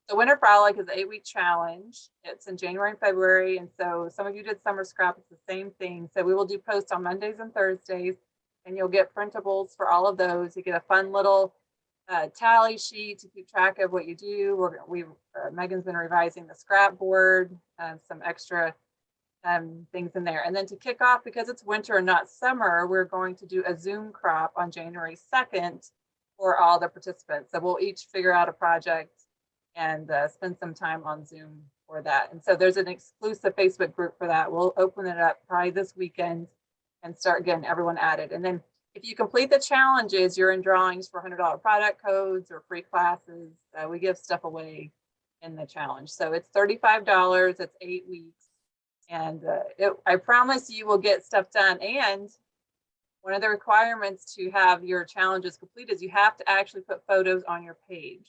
the Winter Frolic is an 8-week challenge. It's in January and February. And so some of you did summer scrap. It's the same thing. So we will do posts on Mondays and Thursdays, and you'll get printables for all of those. You get a fun little tally sheet to keep track of what you do. Meggan's been revising the scrap board, some extra things in there. And then to kick off, because it's winter and not summer, we're going to do a Zoom crop on January 2nd for all the participants. So we'll each figure out a project and spend some time on Zoom for that. And so there's an exclusive Facebook group for that. We'll open it up probably this weekend and start getting everyone added. And then if you complete the challenges, you're in drawings for $100 product codes or free classes. We give stuff away in the challenge. So it's $35. It's 8 weeks. And I promise you will get stuff done. And one of the requirements to have your challenges complete is you have to actually put photos on your page.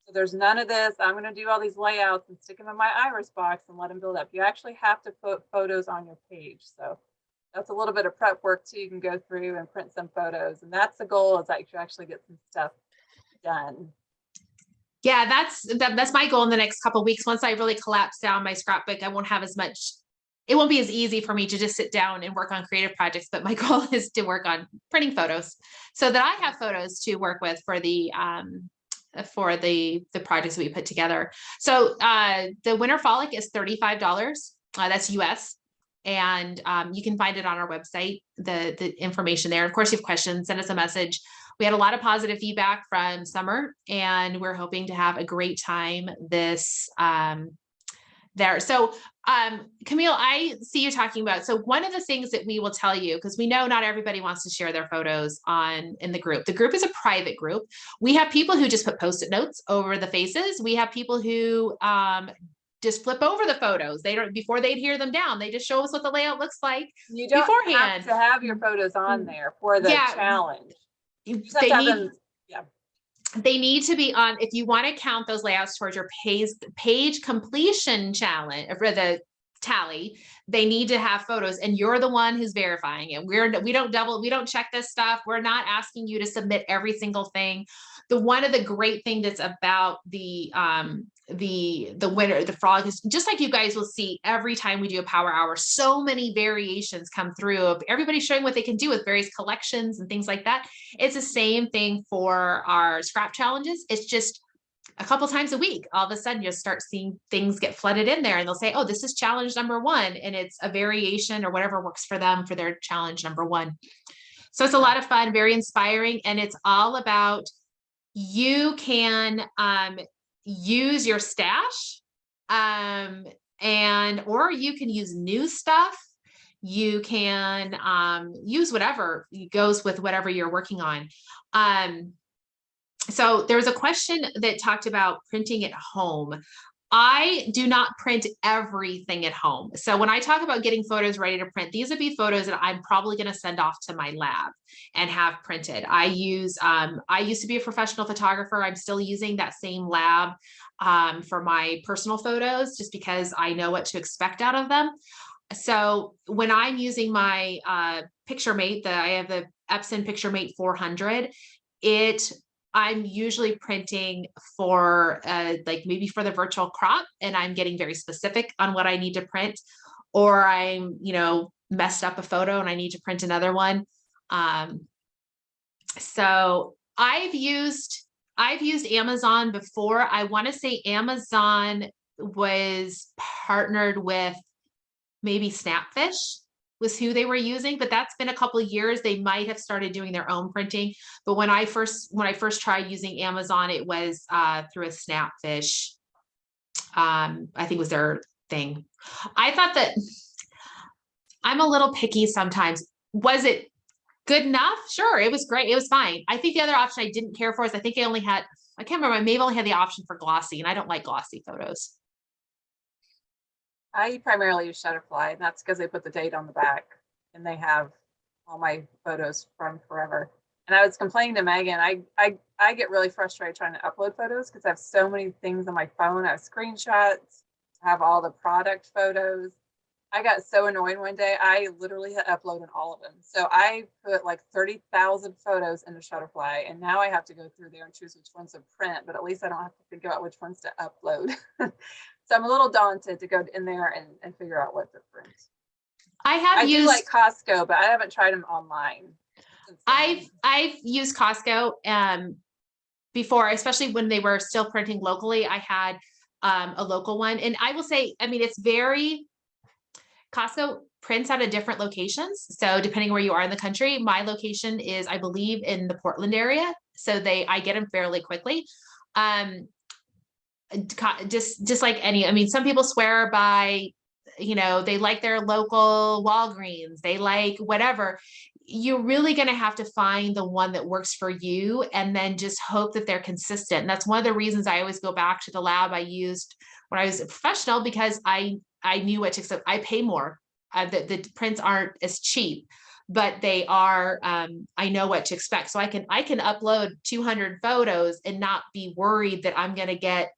So there's none of this, I'm going to do all these layouts and stick them in my iris box and let them build up. You actually have to put photos on your page. So that's a little bit of prep work too. You can go through and print some photos, and that's the goal, is that you actually get some stuff done. Yeah, that's my goal in the next couple of weeks. Once I really collapse down my scrapbook, I won't have as much. It won't be as easy for me to just sit down and work on creative projects, but my goal is to work on printing photos so that I have photos to work with for the projects that we put together. So the Winter Frolic is $35. That's US. And you can find it on our website, the information there. Of course, if you have questions, send us a message. We had a lot of positive feedback from summer, and we're hoping to have a great time this there. So Camille, I see you talking about, so one of the things that we will tell you, because we know not everybody wants to share their photos in the group. The group is a private group. We have people who just put Post-it notes over the faces. We have people who just flip over the photos. They don't, before they adhere them down, they just show us what the layout looks like You don't beforehand. have to have your photos on there for the challenge. You just have to have them. Yeah. They need to be on, if you want to count those layouts towards your page completion challenge, for the tally, they need to have photos, and you're the one who's verifying it. We don't check this stuff. We're not asking you to submit every single thing. One of the great things that's about the winner, the frog, is just like you guys will see every time we do a power hour, so many variations come through of everybody showing what they can do with various collections and things like that. It's the same thing for our scrap challenges. It's just a couple times a week, all of a sudden you'll start seeing things get flooded in there, and they'll say, oh, this is challenge number 1. And it's a variation or whatever works for them for their challenge number 1. So it's a lot of fun, very inspiring. And it's all about, you can use your stash, or you can use new stuff. You can use whatever goes with whatever you're working on. So there was a question that talked about printing at home. I do not print everything at home. So when I talk about getting photos ready to print, these would be photos that I'm probably going to send off to my lab and have printed. I used to be a professional photographer. I'm still using that same lab for my personal photos, just because I know what to expect out of them. So when I'm using my PictureMate, I have the Epson PictureMate 400, I'm usually printing for like maybe for the virtual crop, and I'm getting very specific on what I need to print, or I'm, messed up a photo and I need to print another one. So I've used Amazon before. I want to say Amazon was partnered with maybe Snapfish was who they were using, but that's been a couple of years. They might have started doing their own printing. But when I first tried using Amazon, it was through a Snapfish. I think was their thing. I thought that, I'm a little picky sometimes. Was it good enough? Sure, it was great. It was fine. I think the other option I didn't care for is I think I can't remember, I may have only had the option for glossy, and I don't like glossy photos. I primarily use Shutterfly, and that's because they put the date on the back, and they have all my photos from forever. And I was complaining to Megan, I get really frustrated trying to upload photos because I have so many things on my phone. I have screenshots, I have all the product photos. I got so annoyed one day, I literally had uploaded all of them. So I put like 30,000 photos into Shutterfly, and now I have to go through there and choose which ones to print, but at least I don't have to think about which ones to upload. So I'm a little daunted to go in there and figure out what to print. I do like Costco, but I haven't tried them online. I've used Costco before, especially when they were still printing locally. I had a local one, and I will say, Costco prints out of different locations. So depending where you are in the country, my location is, I believe, in the Portland area. So I get them fairly quickly. Just like any, some people swear by, they like their local Walgreens, they like whatever. You're really going to have to find the one that works for you, and then just hope that they're consistent. And that's one of the reasons I always go back to the lab I used when I was a professional, because I knew what to expect. I pay more. The prints aren't as cheap, but they are, I know what to expect. So I can upload 200 photos and not be worried that I'm going to get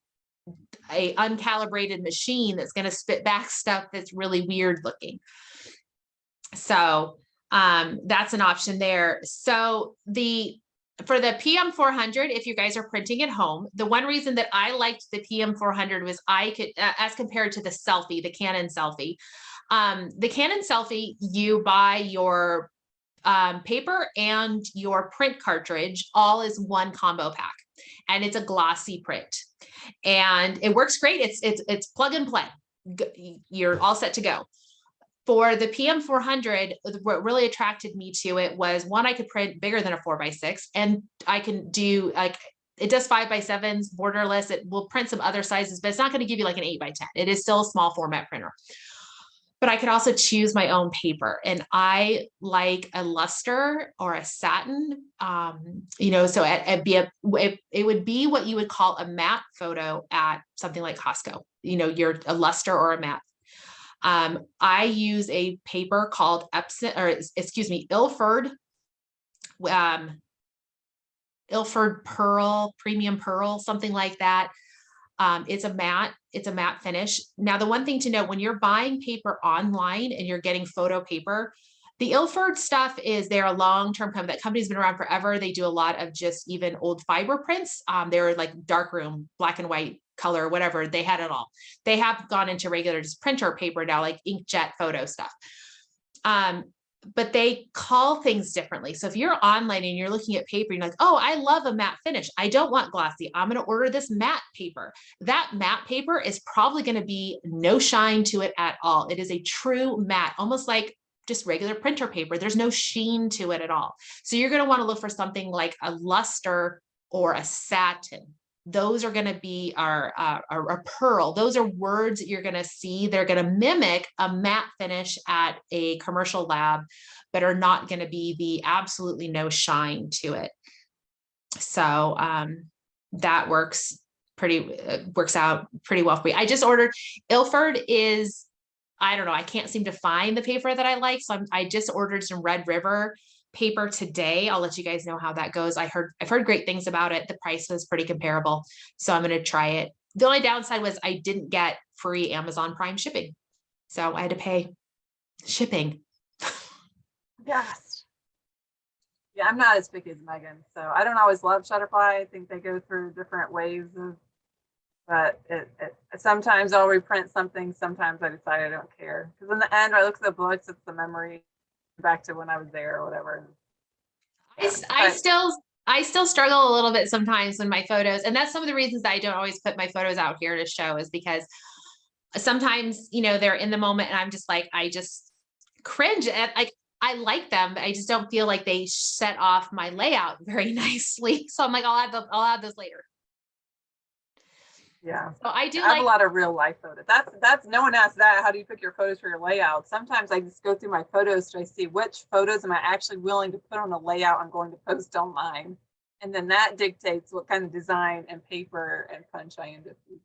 a uncalibrated machine that's going to spit back stuff that's really weird looking. So that's an option there. So for the PM400, if you guys are printing at home, the one reason that I liked the PM400 was I could, as compared to the selfie, the Canon selfie, you buy your paper and your print cartridge all as one combo pack, and it's a glossy print, and it works great. It's plug and play. You're all set to go. For the PM400, what really attracted me to it was, one, I could print bigger than a 4x6, and I can do it does 5x7s, borderless. It will print some other sizes, but it's not going to give you like an 8x10. It is still a small format printer. but I could also choose my own paper, and I like a luster or a satin, you know, so it would be what you would call a matte photo at something like Costco, you know, you're a luster or a matte. I use a paper called Ilford, Ilford Pearl, Premium Pearl, something like that. It's a matte finish. Now, the one thing to know when you're buying paper online and you're getting photo paper, the Ilford stuff is they're a long-term company. That company's been around forever. They do a lot of just even old fiber prints. They're like darkroom, black and white, color, whatever. They had it all. They have gone into regular just printer paper now, like inkjet photo stuff. But they call things differently. So if you're online and you're looking at paper, you're like, oh, I love a matte finish. I don't want glossy. I'm going to order this matte paper. That matte paper is probably going to be no shine to it at all. It is a true matte, almost like just regular printer paper. There's no sheen to it at all. So you're going to want to look for something like a luster or a satin. Those are going to be our pearl. Those are words that you're going to see. They're going to mimic a matte finish at a commercial lab, but are not going to be the absolutely no shine to it. So that works out pretty well for me. I just ordered Ilford is, I don't know, I can't seem to find the paper that I like. So I just ordered some Red River paper today. I'll let you guys know how that goes. I've heard great things about it. The price was pretty comparable, so I'm going to try it. The only downside was I didn't get free Amazon Prime shipping, so I had to pay shipping. Yes. Yeah, I'm not as picky as Megan, so I don't always love Shutterfly. I think they go through different ways of, but it sometimes I'll reprint something. Sometimes I decide I don't care, because in the end, I look at the books, it's the memory back to when I was there or whatever. I still struggle a little bit sometimes when my photos, and that's some of the reasons that I don't always put my photos out here to show, is because sometimes, you know, they're in the moment and I'm just like, I just cringe at, like, I like them, but I just don't feel like they set off my layout very nicely. So I'm like, I'll add those later. Yeah. So I have a lot of real life photos. That's no one asked that. How do you pick your photos for your layout? Sometimes I just go through my photos to see which photos am I actually willing to put on a layout I'm going to post online. And then that dictates what kind of design and paper and punch I end up using.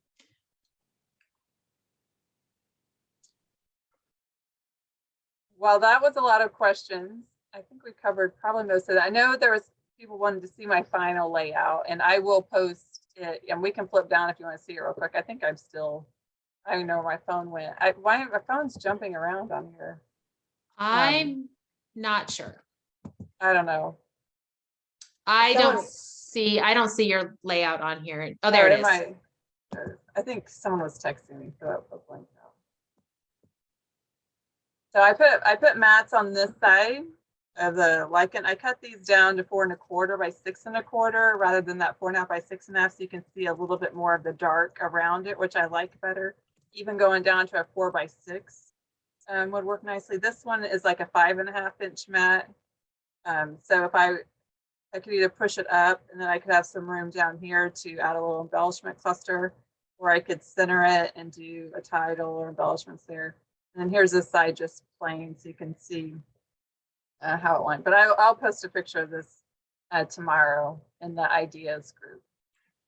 Well, that was a lot of questions. I think we covered probably most of that. I know there was people wanted to see my final layout, and I will post it, and we can flip down if you want to see it real quick. I think I don't know where my phone went. Why my phone's jumping around on here? I'm not sure. I don't know. I don't see your layout on here. Oh, there it is. I think someone was texting me, so it blinked out. So I put mats on this side of the lichen. I cut these down to 4 1/4 by 6 1/4 rather than that 4 1/2 by 6 1/2, so you can see a little bit more of the dark around it, which I like better. Even going down to a 4 by 6 would work nicely. This one is like a 5 1/2 inch mat. So if I could either push it up, and then I could have some room down here to add a little embellishment cluster, or I could center it and do a title or embellishments there. And then here's this side just plain, so you can see how it went. But I'll post a picture of this tomorrow in the ideas group.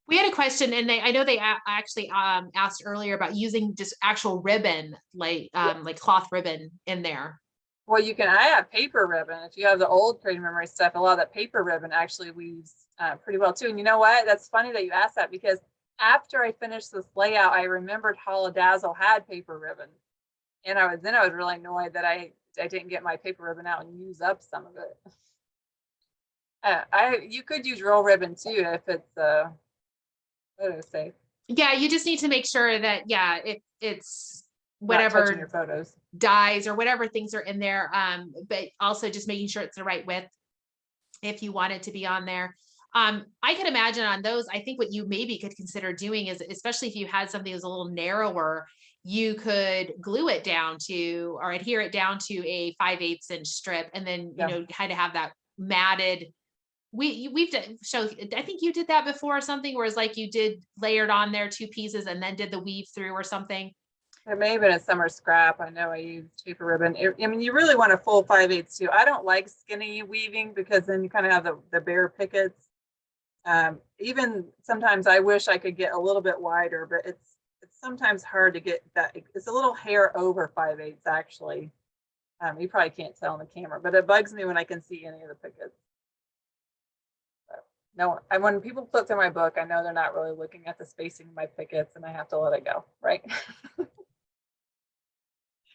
We had a question, and I know they actually asked earlier about using just actual ribbon, like cloth ribbon in there. Well, I have paper ribbon. If you have the old Creative Memory stuff, a lot of that paper ribbon actually weaves pretty well too. And you know what? That's funny that you asked that, because after I finished this layout, I remembered Holodazzle had paper ribbon. And I was really annoyed that I didn't get my paper ribbon out and use up some of it. You could use roll ribbon too if it's photo safe. Yeah, you just need to make sure that it's whatever your photos, dyes or whatever things are in there. But also just making sure it's the right width if you want it to be on there. I can imagine on those, I think what you maybe could consider doing is, especially if you had something that's a little narrower, you could glue it down to, or adhere it down to a 5/8 inch strip, and then, you know, kind of have that matted. We've done, I think you did that before or something, where it's like you did layered on there 2 pieces and then did the weave through or something. It may have been a summer scrap. I know I used paper ribbon. I mean, you really want a full 5/8 too. I don't like skinny weaving because then you kind of have the bare pickets. Even sometimes I wish I could get a little bit wider, but it's sometimes hard to get that. It's a little hair over 5/8 actually. You probably can't tell on the camera, but it bugs me when I can see any of the pickets. No, when people flip through my book, I know they're not really looking at the spacing of my pickets and I have to let it go, right?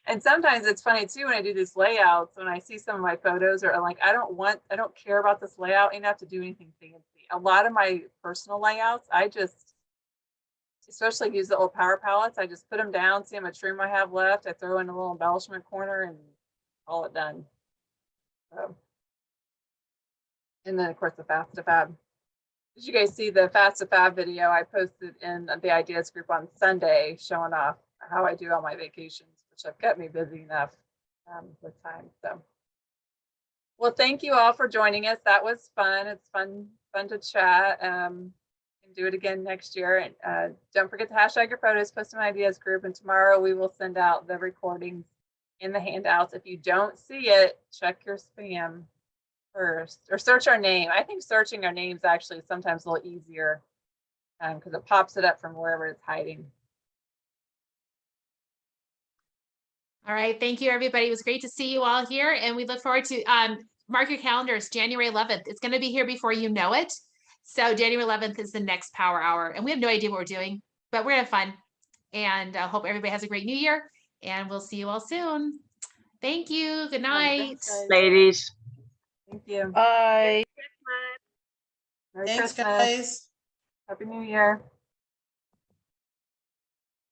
And sometimes it's funny too, when I do these layouts, when I see some of my photos or like, I don't care about this layout enough to do anything fancy. A lot of my personal layouts, I just, especially use the old power palettes, I just put them down, see how much room I have left. I throw in a little embellishment corner and call it done. So, and then of course the Fast to Fab. Did you guys see the Fast to Fab video I posted in the ideas group on Sunday, showing off how I do all my vacations, which have kept me busy enough with time. So, well, thank you all for joining us. That was fun. It's fun to chat. And do it again next year. And don't forget to hashtag your photos, post in my ideas group. And tomorrow we will send out the recordings in the handouts. If you don't see it, check your spam first or search our name. I think searching our names actually is sometimes a little easier because it pops it up from wherever it's hiding. All right. Thank you, everybody. It was great to see you all here. And we look forward to mark your calendars, January 11th. It's going to be here before you know it. So January 11th is the next Power Hour. And we have no idea what we're doing, but we're going to have fun. And I hope everybody has a great new year. And we'll see you all soon. Thank you. Good night. Thanks, Ladies. Thank you. Bye. Merry Thanks, Christmas. guys. Happy New Year.